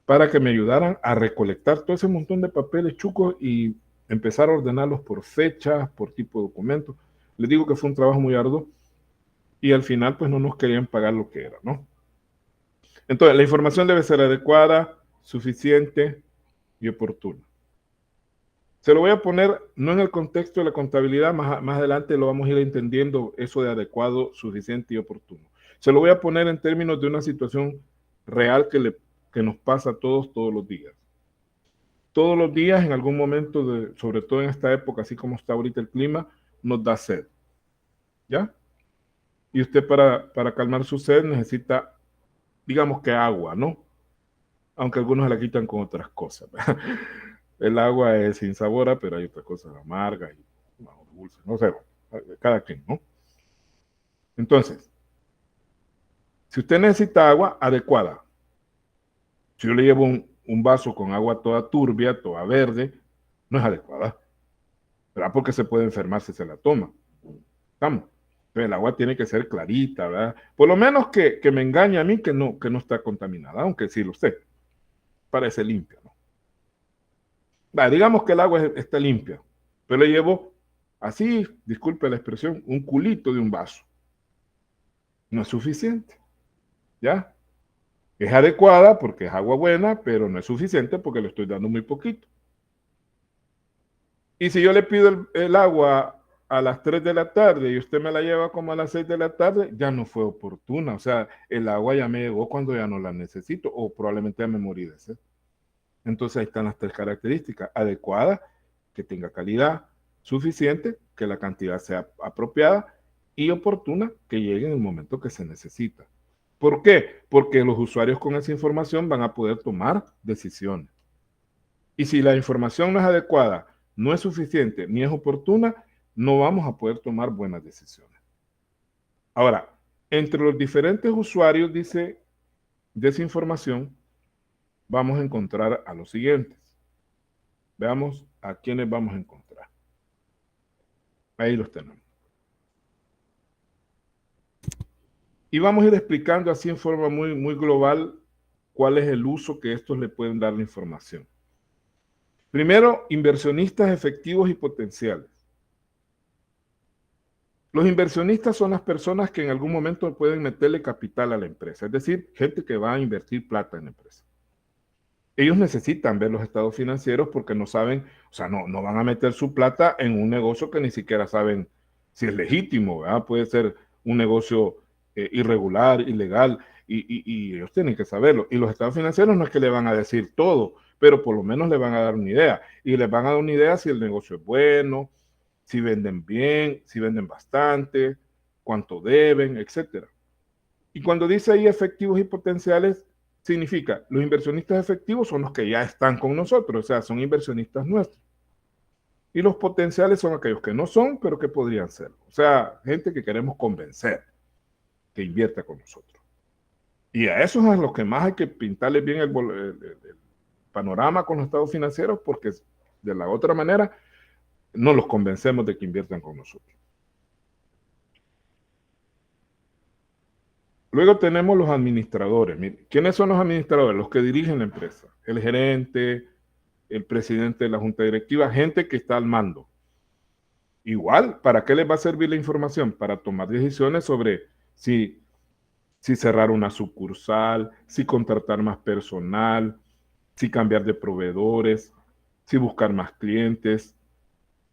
para que me ayudaran a recolectar todo ese montón de papeles chucos y empezar a ordenarlos por fechas, por tipo de documento. Les digo que fue un trabajo muy arduo y al final pues no nos querían pagar lo que era, ¿no? Entonces, la información debe ser adecuada, suficiente y oportuna. Se lo voy a poner no en el contexto de la contabilidad, más adelante lo vamos a ir entendiendo eso de adecuado, suficiente y oportuno. Se lo voy a poner en términos de una situación real que nos pasa a todos los días. Todos los días, en algún momento, sobre todo en esta época, así como está ahorita el clima, nos da sed. ¿Ya? Y usted para calmar su sed necesita, digamos que agua, ¿no? Aunque algunos la quitan con otras cosas. El agua es sin sabor, pero hay otras cosas amargas y más dulces, no sé, cada quien, ¿no? Entonces, si usted necesita agua adecuada, si yo le llevo un vaso con agua toda turbia, toda verde, no es adecuada, ¿verdad? Porque se puede enfermar si se la toma. ¿Estamos? Entonces, el agua tiene que ser clarita, ¿verdad? Por lo menos que me engañe a mí que no está contaminada, aunque sí lo sé, parece limpia, ¿no? Digamos que el agua está limpia, pero le llevo así, disculpe la expresión, un culito de un vaso. No es suficiente, ¿ya? Es adecuada porque es agua buena, pero no es suficiente porque le estoy dando muy poquito. Y si yo le pido el agua a las 3 de la tarde y usted me la lleva como a las 6 de la tarde, ya no fue oportuna. O sea, el agua ya me llegó cuando ya no la necesito o probablemente ya me morí de sed. Entonces ahí están las 3 características. Adecuada, que tenga calidad, suficiente, que la cantidad sea apropiada y oportuna, que llegue en el momento que se necesita. ¿Por qué? Porque los usuarios con esa información van a poder tomar decisiones. Y si la información no es adecuada, no es suficiente ni es oportuna, no vamos a poder tomar buenas decisiones. Ahora, entre los diferentes usuarios, dice, de esa información, vamos a encontrar a los siguientes. Veamos a quiénes vamos a encontrar. Ahí los tenemos. Y vamos a ir explicando así en forma muy global cuál es el uso que estos le pueden dar la información. Primero, inversionistas efectivos y potenciales. Los inversionistas son las personas que en algún momento pueden meterle capital a la empresa, es decir, gente que va a invertir plata en la empresa. Ellos necesitan ver los estados financieros porque no saben, o sea, no van a meter su plata en un negocio que ni siquiera saben si es legítimo, ¿verdad? Puede ser un negocio irregular, ilegal, y ellos tienen que saberlo. Y los estados financieros no es que le van a decir todo, pero por lo menos le van a dar una idea. Y les van a dar una idea si el negocio es bueno, si venden bien, si venden bastante, cuánto deben, etc. Y cuando dice ahí efectivos y potenciales, significa, los inversionistas efectivos son los que ya están con nosotros, o sea, son inversionistas nuestros. Y los potenciales son aquellos que no son, pero que podrían ser. O sea, gente que queremos convencer que invierta con nosotros. Y a esos es a los que más hay que pintarles bien el panorama con los estados financieros, porque de la otra manera no los convencemos de que inviertan con nosotros. Luego tenemos los administradores. Miren, ¿quiénes son los administradores? Los que dirigen la empresa. El gerente, el presidente de la junta directiva, gente que está al mando. Igual, ¿para qué les va a servir la información? Para tomar decisiones sobre si cerrar una sucursal, si contratar más personal, si cambiar de proveedores, si buscar más clientes,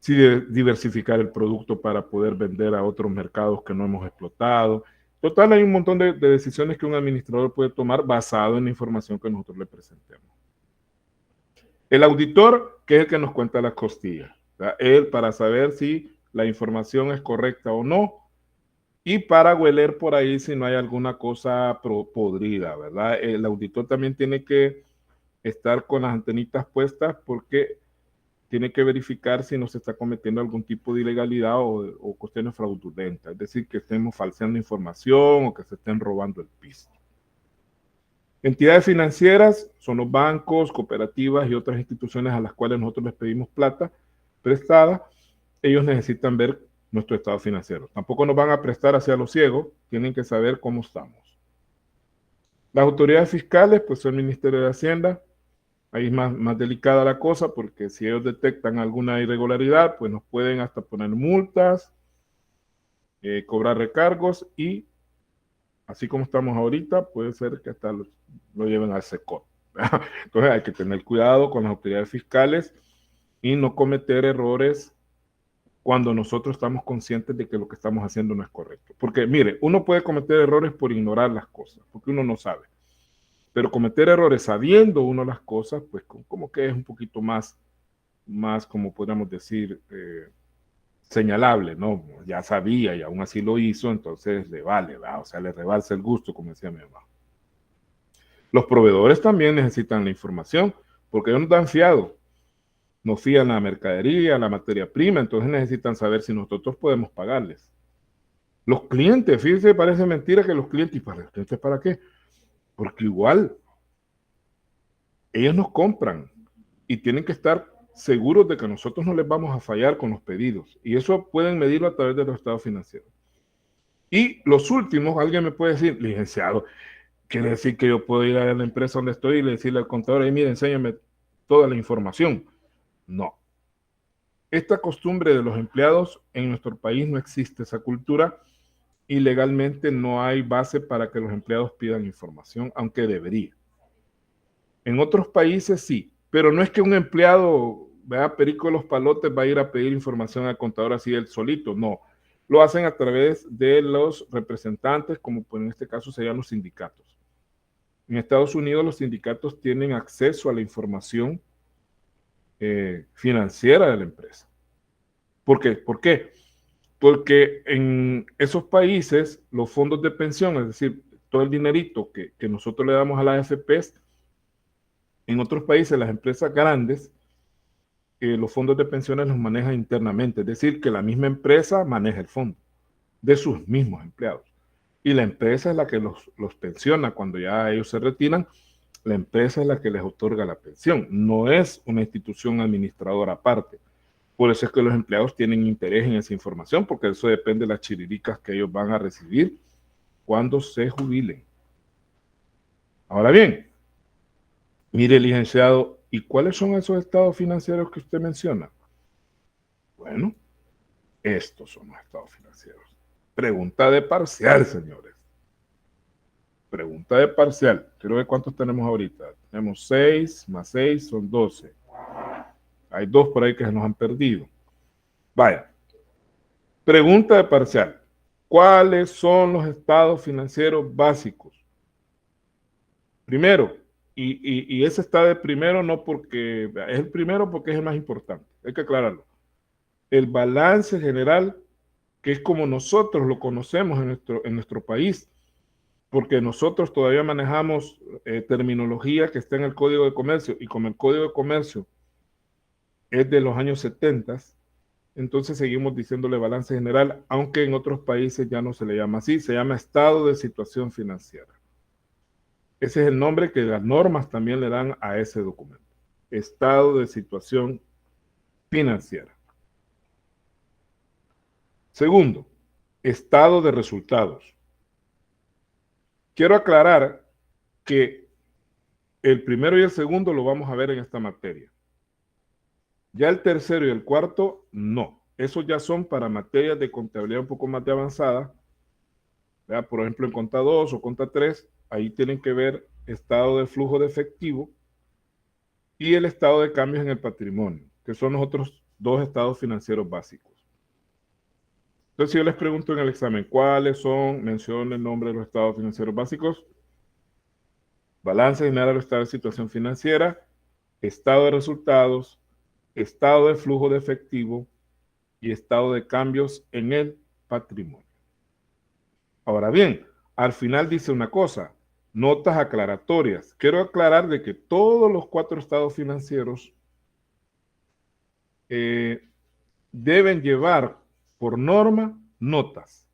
si diversificar el producto para poder vender a otros mercados que no hemos explotado. Total, hay un montón de decisiones que un administrador puede tomar basado en la información que nosotros le presentemos. El auditor, que es el que nos cuenta las costillas, ¿verdad? Él para saber si la información es correcta o no, y para hueler por ahí si no hay alguna cosa podrida, ¿verdad? El auditor también tiene que estar con las antenitas puestas porque tiene que verificar si no se está cometiendo algún tipo de ilegalidad o cuestiones fraudulentas, es decir, que estemos falseando información o que se estén robando el piso. Entidades financieras son los bancos, cooperativas y otras instituciones a las cuales nosotros les pedimos plata prestada. Ellos necesitan ver nuestro estado financiero. Tampoco nos van a prestar hacia los ciegos, tienen que saber cómo estamos. Las autoridades fiscales, pues son el Ministerio de Hacienda. Ahí es más delicada la cosa porque si ellos detectan alguna irregularidad, pues nos pueden hasta poner multas, cobrar recargos y así como estamos ahorita, puede ser que hasta lo lleven al SECOT. Entonces hay que tener cuidado con las autoridades fiscales y no cometer errores cuando nosotros estamos conscientes de que lo que estamos haciendo no es correcto. Porque mire, uno puede cometer errores por ignorar las cosas, porque uno no sabe. Pero cometer errores sabiendo uno las cosas, pues como que es un poquito más como podríamos decir, señalable, ¿no? Ya sabía y aún así lo hizo, entonces le vale, ¿verdad? O sea, le rebalsa el gusto, como decía mi mamá. Los proveedores también necesitan la información, porque ellos nos dan fiado. Nos fían la mercadería, la materia prima, entonces necesitan saber si nosotros podemos pagarles. Los clientes, fíjense, parece mentira que los clientes, ¿y para los clientes para qué? Porque igual, ellos nos compran y tienen que estar seguros de que nosotros no les vamos a fallar con los pedidos. Y eso pueden medirlo a través de los estados financieros. Y los últimos, alguien me puede decir, licenciado, quiere decir que yo puedo ir a la empresa donde estoy y decirle al contador, hey, mire, enséñame toda la información. No. Esta costumbre de los empleados en nuestro país no existe, esa cultura, y legalmente no hay base para que los empleados pidan información, aunque debería. En otros países sí, pero no es que un empleado, vea, perico de los palotes, va a ir a pedir información al contador así él solito, no. Lo hacen a través de los representantes, como pues en este caso serían los sindicatos. En Estados Unidos los sindicatos tienen acceso a la información financiera de la empresa. ¿Por qué? ¿Por qué? Porque en esos países los fondos de pensión, es decir, todo el dinerito que nosotros le damos a las AFPs, en otros países las empresas grandes, los fondos de pensiones los manejan internamente, es decir, que la misma empresa maneja el fondo de sus mismos empleados. Y la empresa es la que los pensiona cuando ya ellos se retiran, la empresa es la que les otorga la pensión, no es una institución administradora aparte. Por eso es que los empleados tienen interés en esa información, porque eso depende de las chiriricas que ellos van a recibir cuando se jubilen. Ahora bien, Mire, licenciado, ¿y cuáles son esos estados financieros que usted menciona? Bueno, estos son los estados financieros. Pregunta de parcial, señores. Pregunta de parcial. Quiero ver cuántos tenemos ahorita. Tenemos 6 más 6 son 12. Hay 2 por ahí que se nos han perdido. Vaya. Pregunta de parcial. ¿Cuáles son los estados financieros básicos? Primero, y ese está de primero no porque es el primero porque es el más importante. Hay que aclararlo. El balance general, que es como nosotros lo conocemos en nuestro país, porque nosotros todavía manejamos terminología que está en el Código de Comercio, y como el Código de Comercio es de los años 70, entonces seguimos diciéndole balance general, aunque en otros países ya no se le llama así, se llama estado de situación financiera. Ese es el nombre que las normas también le dan a ese documento. Estado de situación financiera. Segundo, estado de resultados. Quiero aclarar que el primero y el segundo lo vamos a ver en esta materia. Ya el tercero y el cuarto, no. Esos ya son para materias de contabilidad un poco más de avanzada. ¿Verdad? Por ejemplo, en Conta 2 o Conta 3, ahí tienen que ver estado de flujo de efectivo y el estado de cambios en el patrimonio, que son los otros 2 estados financieros básicos. Entonces, si yo les pregunto en el examen, ¿cuáles son? Mencionen el nombre de los estados financieros básicos. Balance general o estado de situación financiera, estado de resultados, estado de flujo de efectivo y estado de cambios en el patrimonio. Ahora bien, al final dice una cosa, notas aclaratorias. Quiero aclarar de que todos los 4 estados financieros deben llevar por norma notas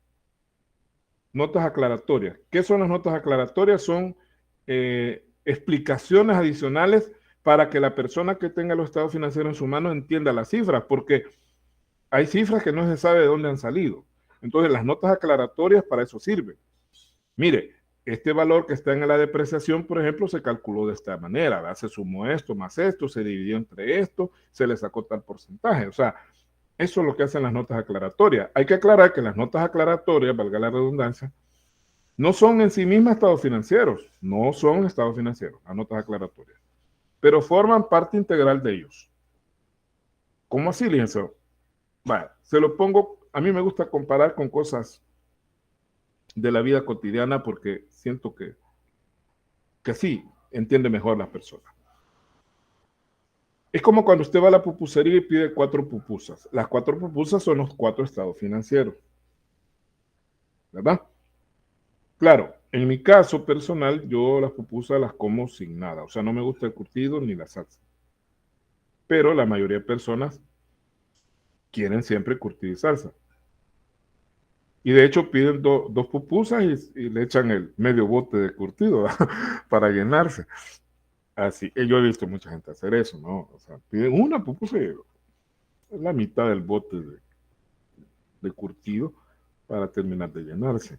aclaratorias. ¿Qué son las notas aclaratorias? Son explicaciones adicionales para que la persona que tenga los estados financieros en su mano entienda las cifras, porque hay cifras que no se sabe de dónde han salido. Entonces, las notas aclaratorias para eso sirven. Mire, este valor que está en la depreciación, por ejemplo, se calculó de esta manera, ¿verdad? Se sumó esto más esto, se dividió entre esto, se le sacó tal porcentaje. O sea, eso es lo que hacen las notas aclaratorias. Hay que aclarar que las notas aclaratorias, valga la redundancia, no son en sí mismas estados financieros, no son estados financieros, las notas aclaratorias, pero forman parte integral de ellos. ¿Cómo así, licenciado? Vale, se lo pongo, a mí me gusta comparar con cosas de la vida cotidiana porque siento que así entiende mejor la persona. Es como cuando usted va a la pupusería y pide 4 pupusas. Las 4 pupusas son los 4 estados financieros, ¿verdad? Claro, en mi caso personal, yo las pupusas las como sin nada. O sea, no me gusta el curtido ni la salsa. Pero la mayoría de personas quieren siempre curtido y salsa. Y de hecho piden 2 pupusas y le echan el medio bote de curtido para llenarse. Así, yo he visto mucha gente hacer eso, ¿no? O sea, piden una pupusa y la mitad del bote de curtido para terminar de llenarse.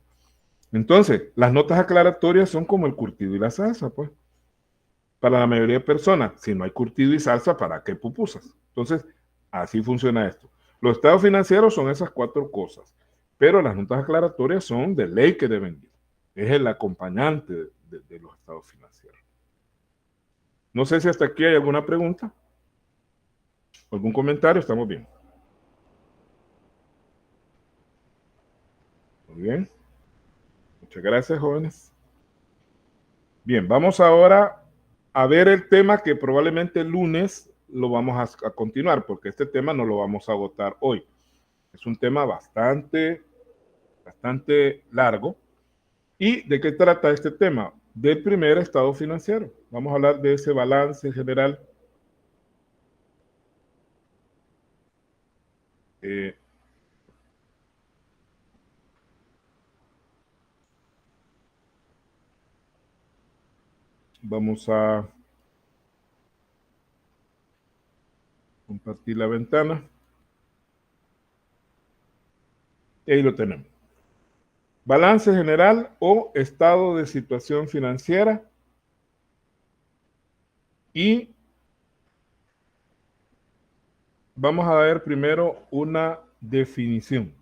Entonces, las notas aclaratorias son como el curtido y la salsa, pues. Para la mayoría de personas, si no hay curtido y salsa, ¿para qué pupusas? Entonces, así funciona esto. Los estados financieros son esas 4 cosas, pero las notas aclaratorias son de ley que deben ir. Es el acompañante de los estados financieros. No sé si hasta aquí hay alguna pregunta, algún comentario, estamos bien. Muy bien. Muchas gracias, jóvenes. Bien, vamos ahora a ver el tema que probablemente el lunes lo vamos a continuar, porque este tema no lo vamos a agotar hoy. Es un tema bastante largo. ¿Y de qué trata este tema? Del primer estado financiero. Vamos a hablar de ese balance general. Vamos a compartir la ventana. Y ahí lo tenemos. Balance general o estado de situación financiera Y vamos a ver primero una definición,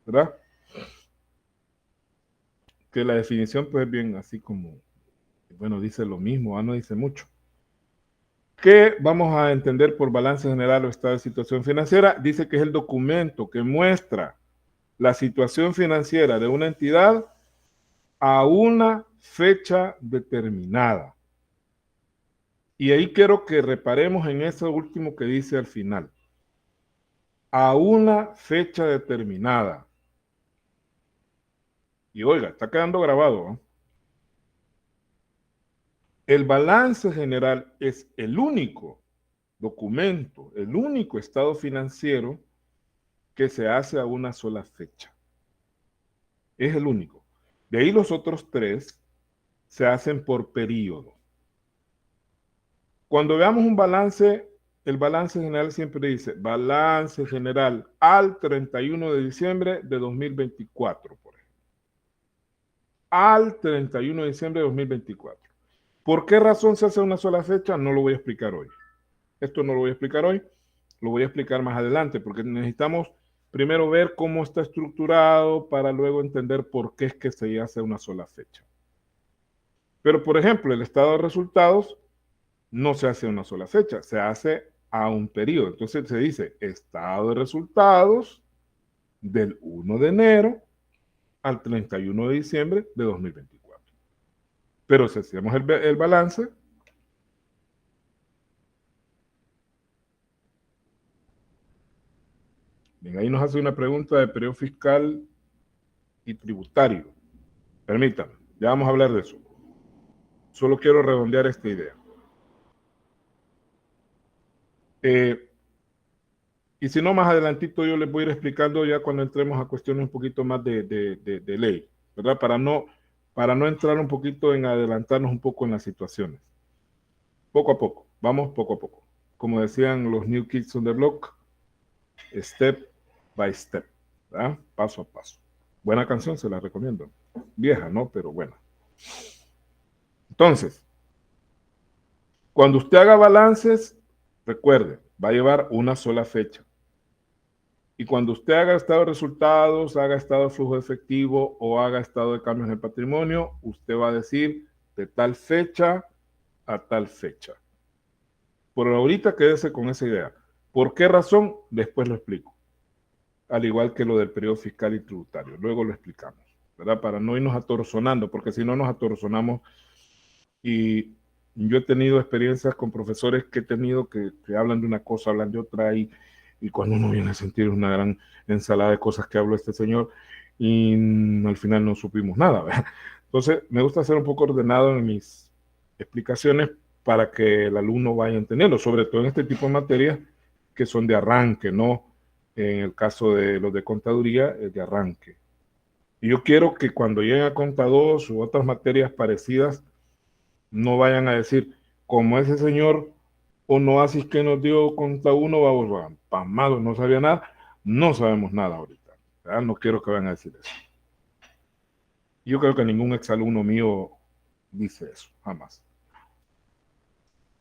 ¿verdad? Que la definición pues bien así como, bueno, dice lo mismo, no dice mucho. ¿Qué vamos a entender por balance general o estado de situación financiera? Dice que es el documento que muestra la situación financiera de una entidad a una fecha determinada. Y ahí quiero que reparemos en eso último que dice al final. A una fecha determinada. Y oiga, está quedando grabado, ¿eh? El balance general es el único documento, el único estado financiero que se hace a una sola fecha. Es el único. De ahí los otros tres se hacen por periodo. Cuando veamos un balance, el balance general siempre dice balance general al 31 de diciembre de 2024, por ejemplo. Al 31 de diciembre de 2024. ¿Por qué razón se hace una sola fecha? No lo voy a explicar hoy. Esto no lo voy a explicar hoy, lo voy a explicar más adelante, porque necesitamos primero ver cómo está estructurado para luego entender por qué es que se hace una sola fecha. Pero, por ejemplo, el estado de resultados no se hace a una sola fecha, se hace a un periodo. Entonces se dice estado de resultados del 1 de enero al 31 de diciembre de 2024. Pero si hacemos el balance, bien, ahí nos hace una pregunta de periodo fiscal y tributario. Permítanme, ya vamos a hablar de eso. Solo quiero redondear esta idea. Y si no, más adelantito yo les voy a ir explicando ya cuando entremos a cuestiones un poquito más de ley, ¿verdad? Para no entrar un poquito en adelantarnos un poco en las situaciones. Poco a poco, vamos poco a poco. Como decían los New Kids on the Block, step by step, ¿verdad? Paso a paso. Buena canción, se la recomiendo. Vieja, ¿no? Pero buena. Entonces, cuando usted haga balances, recuerde, va a llevar una sola fecha. Y cuando usted haga estado de resultados, haga estado de flujo de efectivo o haga estado de cambios en el patrimonio, usted va a decir de tal fecha a tal fecha. Por ahorita quédese con esa idea. ¿Por qué razón? Después lo explico. Al igual que lo del periodo fiscal y tributario. Luego lo explicamos, ¿verdad? Para no irnos atorzonando, porque si no nos atorzonamos. Y yo he tenido experiencias con profesores que he tenido que hablan de una cosa, hablan de otra, y cuando uno viene a sentir una gran ensalada de cosas que habló este señor, y al final no supimos nada, ¿verdad? Entonces, me gusta ser un poco ordenado en mis explicaciones para que el alumno vaya entendiendo, sobre todo en este tipo de materias que son de arranque, ¿no? En el caso de los de contaduría, es de arranque. Y yo quiero que cuando lleguen a Conta 2 u otras materias parecidas, no vayan a decir, como ese señor Onoasis que nos dio Conta 1, vamos, pasmados, no sabía nada, no sabemos nada ahorita, ¿verdad? No quiero que vayan a decir eso. Yo creo que ningún exalumno mío dice eso, jamás.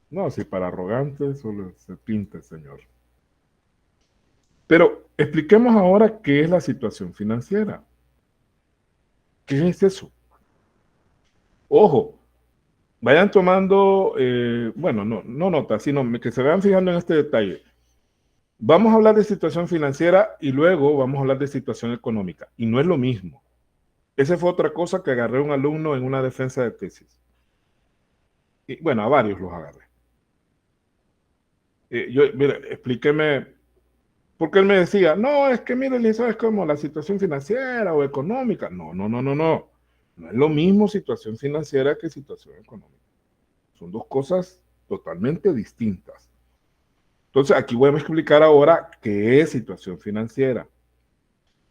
No, si para arrogante solo se pinta el señor. Pero expliquemos ahora qué es la situación financiera. ¿Qué es eso? Ojo, vayan tomando, bueno, no notas, sino que se vayan fijando en este detalle. Vamos a hablar de situación financiera y luego vamos a hablar de situación económica. Y no es lo mismo. Esa fue otra cosa que agarré a un alumno en una defensa de tesis. Y, bueno, a varios los agarré. Mira, explíqueme, porque él me decía, no, es que mire, eso es como la situación financiera o económica. No. No es lo mismo situación financiera que situación económica. Son dos cosas totalmente distintas. Entonces, aquí voy a explicar ahora qué es situación financiera.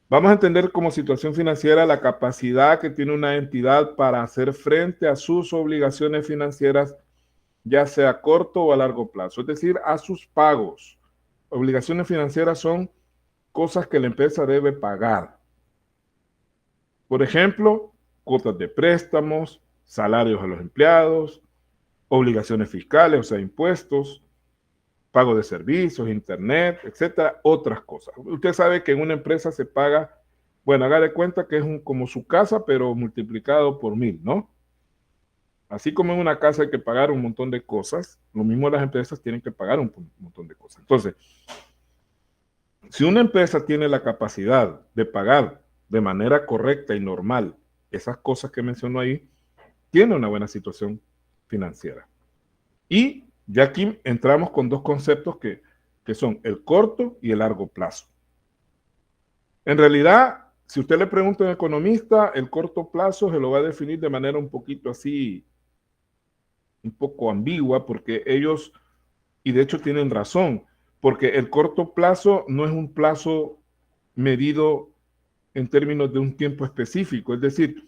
Vamos a entender como situación financiera la capacidad que tiene una entidad para hacer frente a sus obligaciones financieras, ya sea a corto o a largo plazo, es decir, a sus pagos. Obligaciones financieras son cosas que la empresa debe pagar. Por ejemplo, cuotas de préstamos, salarios a los empleados, obligaciones fiscales, o sea, impuestos, pago de servicios, internet, etcétera, otras cosas. Usted sabe que en una empresa se paga, bueno, haga de cuenta que es como su casa, pero multiplicado por 1000, ¿no? Así como en una casa hay que pagar un montón de cosas, lo mismo las empresas tienen que pagar un montón de cosas. Entonces, si una empresa tiene la capacidad de pagar de manera correcta y normal esas cosas que menciono ahí, tiene una buena situación financiera. Y ya aquí entramos con dos conceptos que son el corto y el largo plazo. En realidad, si usted le pregunta a un economista, el corto plazo se lo va a definir de manera un poquito así, un poco ambigua, porque ellos, y de hecho tienen razón, porque el corto plazo no es un plazo medido en términos de un tiempo específico. Es decir,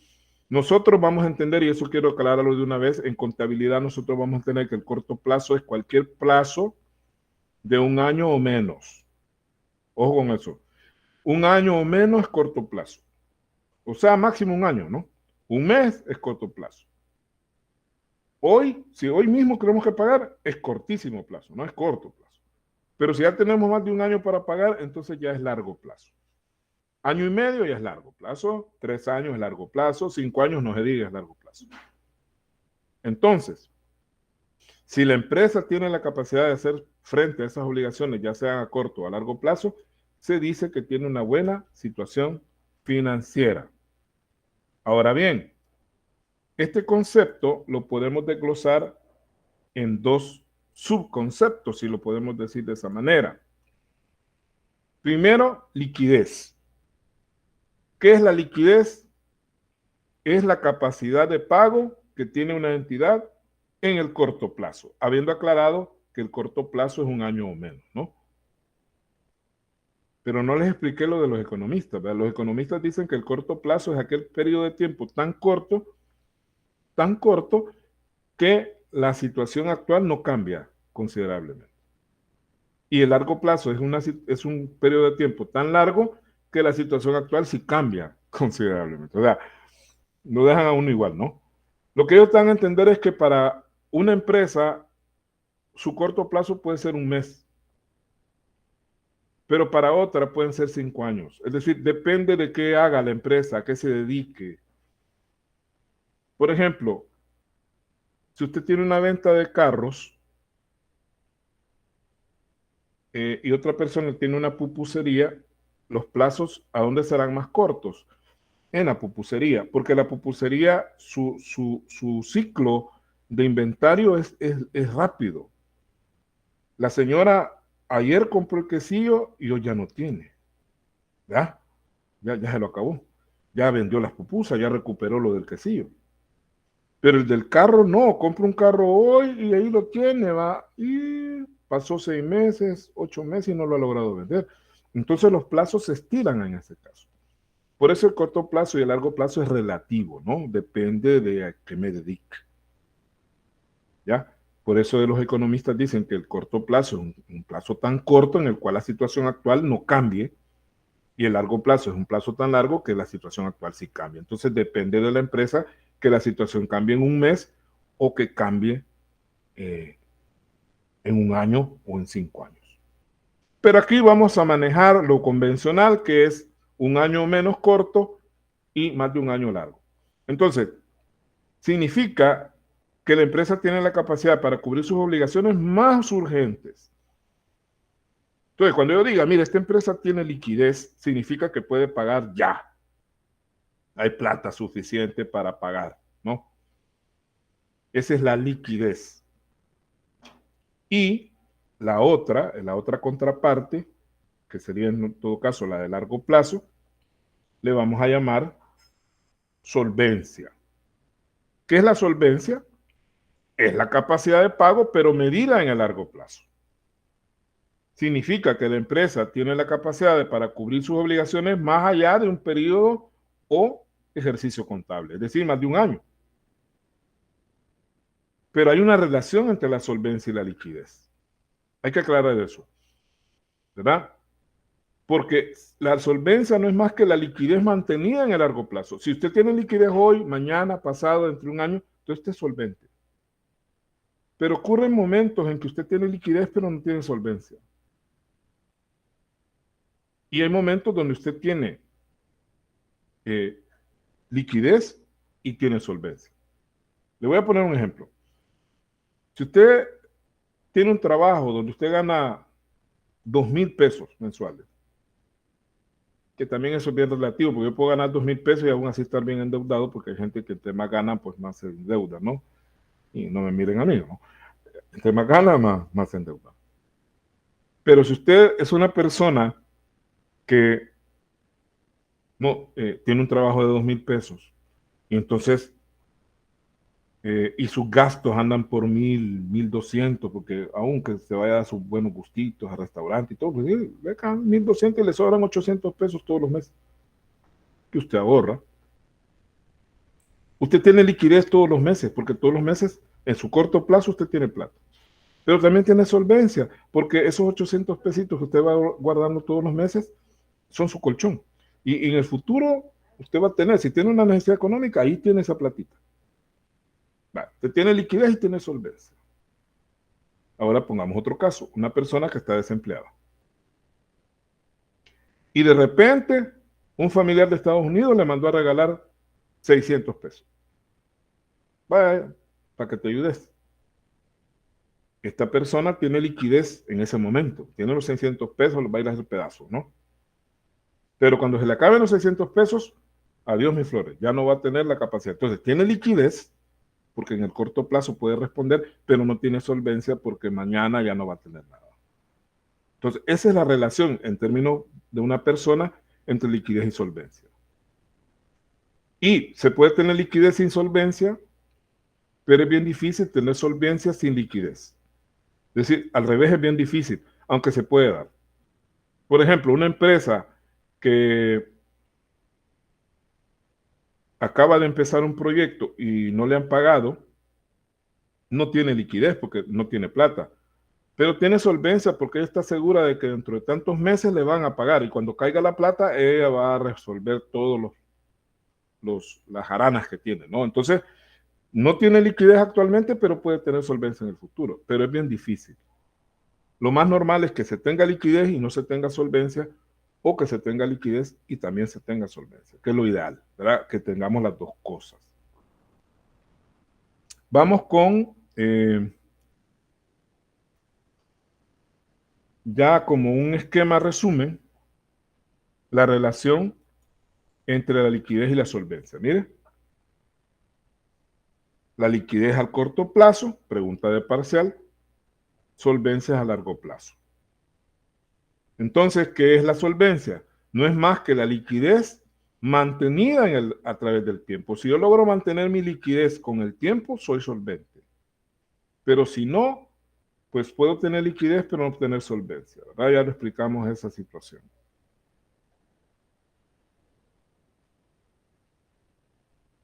nosotros vamos a entender, y eso quiero aclararlo de una vez, en contabilidad nosotros vamos a entender que el corto plazo es cualquier plazo de un año o menos. Ojo con eso. Un año o menos es corto plazo. O sea, máximo un año, ¿no? Un mes es corto plazo. Hoy, si hoy mismo queremos que pagar, es cortísimo plazo, no es corto plazo. Pero si ya tenemos más de un año para pagar, entonces ya es largo plazo. Año y medio ya es largo plazo, 3 años es largo plazo, 5 años no se diga es largo plazo. Entonces, si la empresa tiene la capacidad de hacer frente a esas obligaciones, ya sean a corto o a largo plazo, se dice que tiene una buena situación financiera. Ahora bien, este concepto lo podemos desglosar en dos subconceptos, si lo podemos decir de esa manera. Primero, liquidez. ¿Qué es la liquidez? Es la capacidad de pago que tiene una entidad en el corto plazo, habiendo aclarado que el corto plazo es un año o menos, ¿no? Pero no les expliqué lo de los economistas, ¿verdad? Los economistas dicen que el corto plazo es aquel periodo de tiempo tan corto, que la situación actual no cambia considerablemente. Y el largo plazo es un periodo de tiempo tan largo que la situación actual sí cambia considerablemente. O sea, no dejan a uno igual, ¿no? Lo que ellos dan a entender es que para una empresa, su corto plazo puede ser un mes, pero para otra pueden ser 5 años. Es decir, depende de qué haga la empresa, a qué se dedique. Por ejemplo, si usted tiene una venta de carros y otra persona tiene una pupusería, los plazos, ¿a dónde serán más cortos? En la pupusería, porque la pupusería, su ciclo de inventario es rápido. La señora ayer compró el quesillo y hoy ya no tiene. ¿Ya? Ya se lo acabó. Ya vendió las pupusas, ya recuperó lo del quesillo. Pero el del carro no, compra un carro hoy y ahí lo tiene, va. Y pasó 6 meses, 8 meses y no lo ha logrado vender. Entonces los plazos se estiran en ese caso. Por eso el corto plazo y el largo plazo es relativo, ¿no? Depende de a qué me dedique. ¿Ya? Por eso los economistas dicen que el corto plazo es un plazo tan corto en el cual la situación actual no cambie, y el largo plazo es un plazo tan largo que la situación actual sí cambia. Entonces depende de la empresa que la situación cambie en un mes o que cambie en un año o en 5 años. Pero aquí vamos a manejar lo convencional, que es un año menos corto y más de un año largo. Entonces, significa que la empresa tiene la capacidad para cubrir sus obligaciones más urgentes. Entonces, cuando yo diga, mire, esta empresa tiene liquidez, significa que puede pagar ya. Hay plata suficiente para pagar, ¿no? Esa es la liquidez. Y la otra contraparte, que sería en todo caso la de largo plazo, le vamos a llamar solvencia. ¿Qué es la solvencia? Es la capacidad de pago, pero medida en el largo plazo. Significa que la empresa tiene la capacidad para cubrir sus obligaciones más allá de un periodo o ejercicio contable, es decir, más de un año. Pero hay una relación entre la solvencia y la liquidez. Hay que aclarar eso, ¿verdad? Porque la solvencia no es más que la liquidez mantenida en el largo plazo. Si usted tiene liquidez hoy, mañana, pasado, dentro de un año, entonces usted es solvente. Pero ocurren momentos en que usted tiene liquidez pero no tiene solvencia. Y hay momentos donde usted tiene liquidez y tiene solvencia. Le voy a poner un ejemplo. Si usted tiene un trabajo donde usted gana 2,000 pesos mensuales, que también eso es bien relativo, porque yo puedo ganar 2,000 pesos y aún así estar bien endeudado, porque hay gente que entre más gana, pues más se endeuda, ¿no? Y no me miren a mí, ¿no? Entre más gana, más se endeuda. Pero si usted es una persona que no tiene un trabajo de 2,000 pesos, y entonces y sus gastos andan por 1,000, 1,200, porque aunque se vaya a dar sus buenos gustitos a restaurante y todo, pues le acá 1,200 y le sobran 800 pesos todos los meses que usted ahorra. Usted tiene liquidez todos los meses, porque todos los meses, en su corto plazo, usted tiene plata. Pero también tiene solvencia, porque esos 800 pesitos que usted va guardando todos los meses son su colchón. Y en el futuro, usted va a tener, si tiene una necesidad económica, ahí tiene esa platita. Usted tiene liquidez y tiene solvencia. Ahora pongamos otro caso, una persona que está desempleada. Y de repente, un familiar de Estados Unidos le mandó a regalar 600 pesos. Vaya, para que te ayudes. Esta persona tiene liquidez en ese momento. Tiene los 600 pesos, los va a ir a hacer pedazos, ¿no? Pero cuando se le acaben los 600 pesos, adiós mis flores, ya no va a tener la capacidad. Entonces, tiene liquidez, porque en el corto plazo puede responder, pero no tiene solvencia porque mañana ya no va a tener nada. Entonces, esa es la relación en términos de una persona entre liquidez y solvencia. Y se puede tener liquidez sin solvencia, pero es bien difícil tener solvencia sin liquidez. Es decir, al revés es bien difícil, aunque se puede dar. Por ejemplo, una empresa que acaba de empezar un proyecto y no le han pagado, no tiene liquidez porque no tiene plata, pero tiene solvencia porque ella está segura de que dentro de tantos meses le van a pagar y cuando caiga la plata, ella va a resolver todos las jaranas que tiene, ¿no? Entonces, no tiene liquidez actualmente, pero puede tener solvencia en el futuro, pero es bien difícil. Lo más normal es que se tenga liquidez y no se tenga solvencia, o que se tenga liquidez y también se tenga solvencia, que es lo ideal, ¿verdad? Que tengamos las dos cosas. Vamos con, ya como un esquema resumen, la relación entre la liquidez y la solvencia. Mire, la liquidez al corto plazo, pregunta de parcial, solvencia a largo plazo. Entonces, ¿qué es la solvencia? No es más que la liquidez mantenida a través del tiempo. Si yo logro mantener mi liquidez con el tiempo, soy solvente. Pero si no, pues puedo tener liquidez, pero no tener solvencia, ¿verdad? Ya lo explicamos esa situación.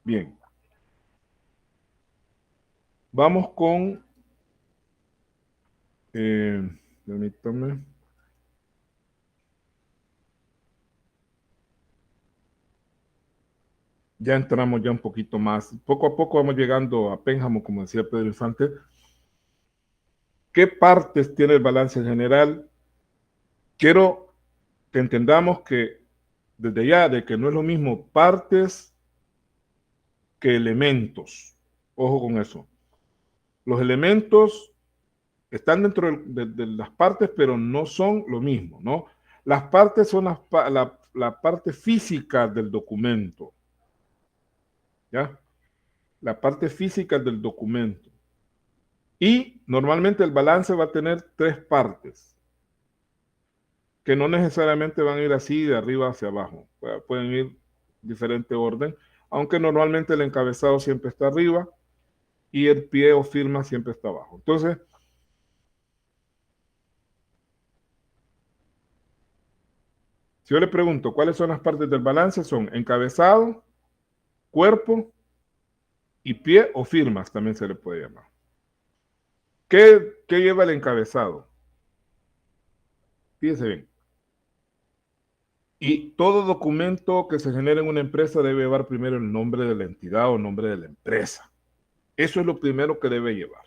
Bien. Vamos con... permítame. Ya entramos ya un poquito más. Poco a poco vamos llegando a Pénjamo, como decía Pedro Infante. ¿Qué partes tiene el balance general? Quiero que entendamos que desde ya, de que no es lo mismo partes que elementos. Ojo con eso. Los elementos están dentro de las partes, pero no son lo mismo, ¿no? Las partes son la parte física del documento. ¿Ya? La parte física del documento. Y normalmente el balance va a tener 3 partes, que no necesariamente van a ir así de arriba hacia abajo. Pueden ir diferente orden, aunque normalmente el encabezado siempre está arriba y el pie o firma siempre está abajo. Entonces, si yo le pregunto cuáles son las partes del balance, son encabezado, cuerpo y pie o firmas, también se le puede llamar. ¿Qué lleva el encabezado? Fíjense bien. Y todo documento que se genere en una empresa debe llevar primero el nombre de la entidad o nombre de la empresa. Eso es lo primero que debe llevar.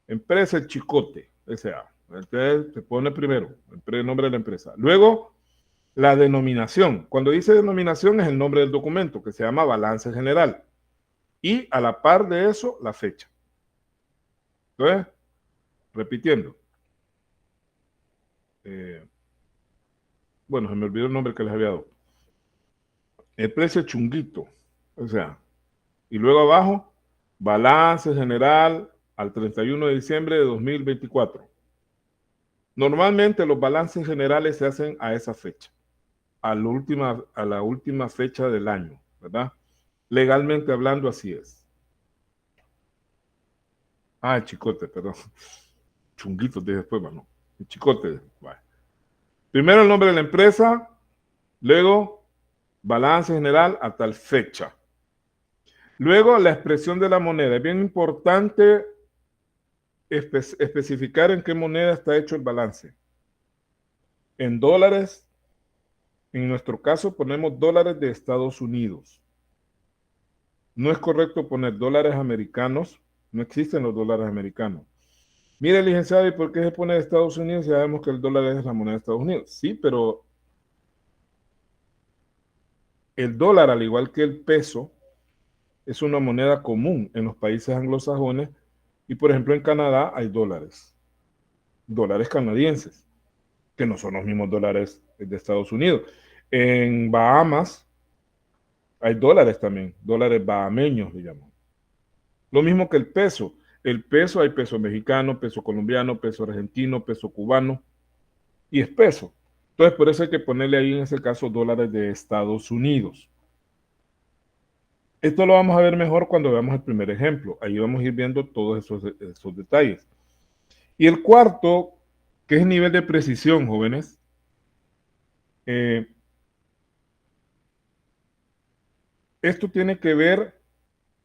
Empresa El Chicote, S.A. Entonces te pone primero el nombre de la empresa. Luego, la denominación. Cuando dice denominación es el nombre del documento, que se llama balance general. Y a la par de eso, la fecha. Entonces, repitiendo. Bueno, se me olvidó el nombre que les había dado. El precio chunguito. O sea, y luego abajo, balance general al 31 de diciembre de 2024. Normalmente los balances generales se hacen a esa fecha, a la última fecha del año, ¿verdad? Legalmente hablando, así es. Ah, el chicote, perdón. Chunguito de después, bueno. El chicote. Vale. Primero el nombre de la empresa, luego balance general a tal fecha. Luego la expresión de la moneda. Es bien importante especificar en qué moneda está hecho el balance. En dólares, en nuestro caso ponemos dólares de Estados Unidos. No es correcto poner dólares americanos, no existen los dólares americanos. Mire, licenciado, ¿y por qué se pone de Estados Unidos? Ya sabemos que el dólar es la moneda de Estados Unidos. Sí, pero el dólar, al igual que el peso, es una moneda común en los países anglosajones y, por ejemplo, en Canadá hay dólares canadienses, que no son los mismos dólares de Estados Unidos. En Bahamas hay dólares también, dólares bahameños, digamos. Lo mismo que el peso. El peso, hay peso mexicano, peso colombiano, peso argentino, peso cubano, y es peso. Entonces, por eso hay que ponerle ahí, en ese caso, dólares de Estados Unidos. Esto lo vamos a ver mejor cuando veamos el primer ejemplo. Ahí vamos a ir viendo todos esos detalles. Y el cuarto, que es nivel de precisión, jóvenes. Esto tiene que ver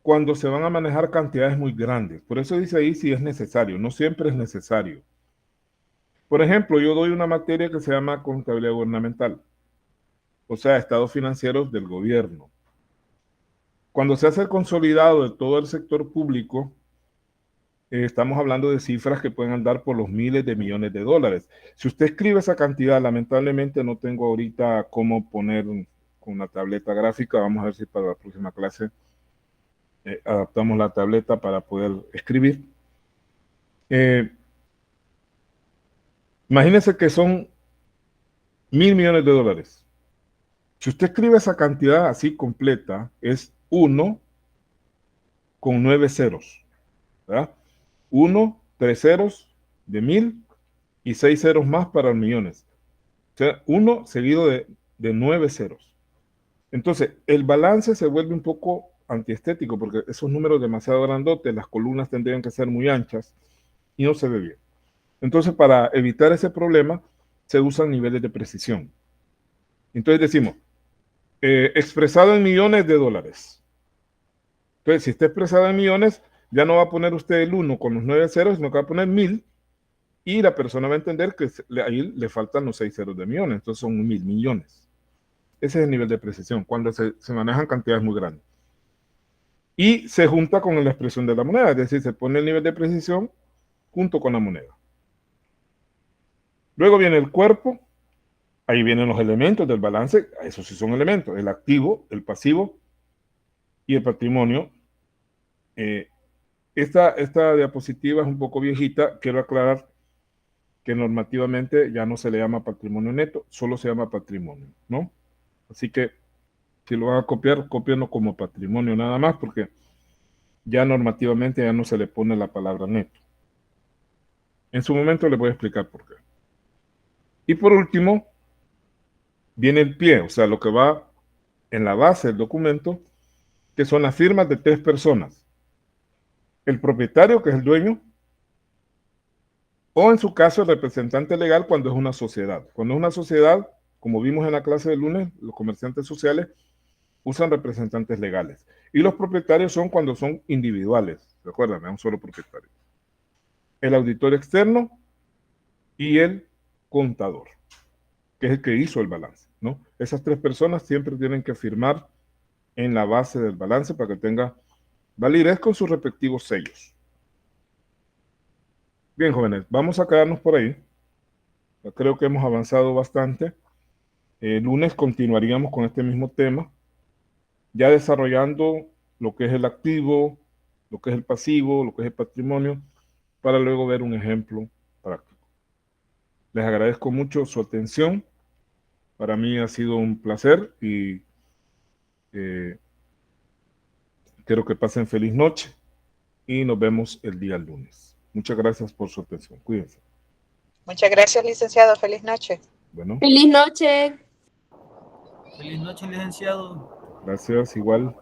cuando se van a manejar cantidades muy grandes. Por eso dice ahí si es necesario. No siempre es necesario. Por ejemplo, yo doy una materia que se llama contabilidad gubernamental. O sea, estados financieros del gobierno. Cuando se hace el consolidado de todo el sector público, estamos hablando de cifras que pueden andar por los miles de millones de dólares. Si usted escribe esa cantidad, lamentablemente no tengo ahorita cómo poner con una tableta gráfica. Vamos a ver si para la próxima clase adaptamos la tableta para poder escribir. Imagínense que son 1.000 millones de dólares. Si usted escribe esa cantidad así completa, es 1 con 9 ceros, ¿verdad? 1, 3 ceros de 1.000 y 6 ceros más para los millones. O sea, 1 seguido de 9 ceros. Entonces, el balance se vuelve un poco antiestético porque esos números demasiado grandotes, las columnas tendrían que ser muy anchas y no se ve bien. Entonces, para evitar ese problema, se usan niveles de precisión. Entonces decimos, expresado en millones de dólares. Entonces, si está expresado en millones, ya no va a poner usted el 1 con los 9 ceros, sino que va a poner 1.000 y la persona va a entender que ahí le faltan los 6 ceros de millones, entonces son 1.000 millones. Ese es el nivel de precisión, cuando se manejan cantidades muy grandes. Y se junta con la expresión de la moneda, es decir, se pone el nivel de precisión junto con la moneda. Luego viene el cuerpo, ahí vienen los elementos del balance, esos sí son elementos, el activo, el pasivo y el patrimonio. Esta diapositiva es un poco viejita, quiero aclarar que normativamente ya no se le llama patrimonio neto, solo se llama patrimonio, ¿no? Así que si lo van a copiar, cópienlo como patrimonio nada más, porque ya normativamente ya no se le pone la palabra neto. En su momento les voy a explicar por qué. Y por último, viene el pie, o sea, lo que va en la base del documento, que son las firmas de 3 personas. El propietario, que es el dueño, o en su caso el representante legal cuando es una sociedad. Cuando es una sociedad, como vimos en la clase del lunes, los comerciantes sociales usan representantes legales. Y los propietarios son cuando son individuales. Recuerden, es un solo propietario. El auditor externo y el contador, que es el que hizo el balance, ¿no? Esas 3 personas siempre tienen que firmar en la base del balance para que tenga validez con sus respectivos sellos. Bien, jóvenes, vamos a quedarnos por ahí. Yo creo que hemos avanzado bastante. El lunes continuaríamos con este mismo tema, ya desarrollando lo que es el activo, lo que es el pasivo, lo que es el patrimonio, para luego ver un ejemplo práctico. Les agradezco mucho su atención. Para mí ha sido un placer y quiero que pasen feliz noche y nos vemos el día lunes. Muchas gracias por su atención. Cuídense. Muchas gracias, licenciado. Feliz noche. Bueno, Feliz noche. Feliz noche, licenciado. gracias igual.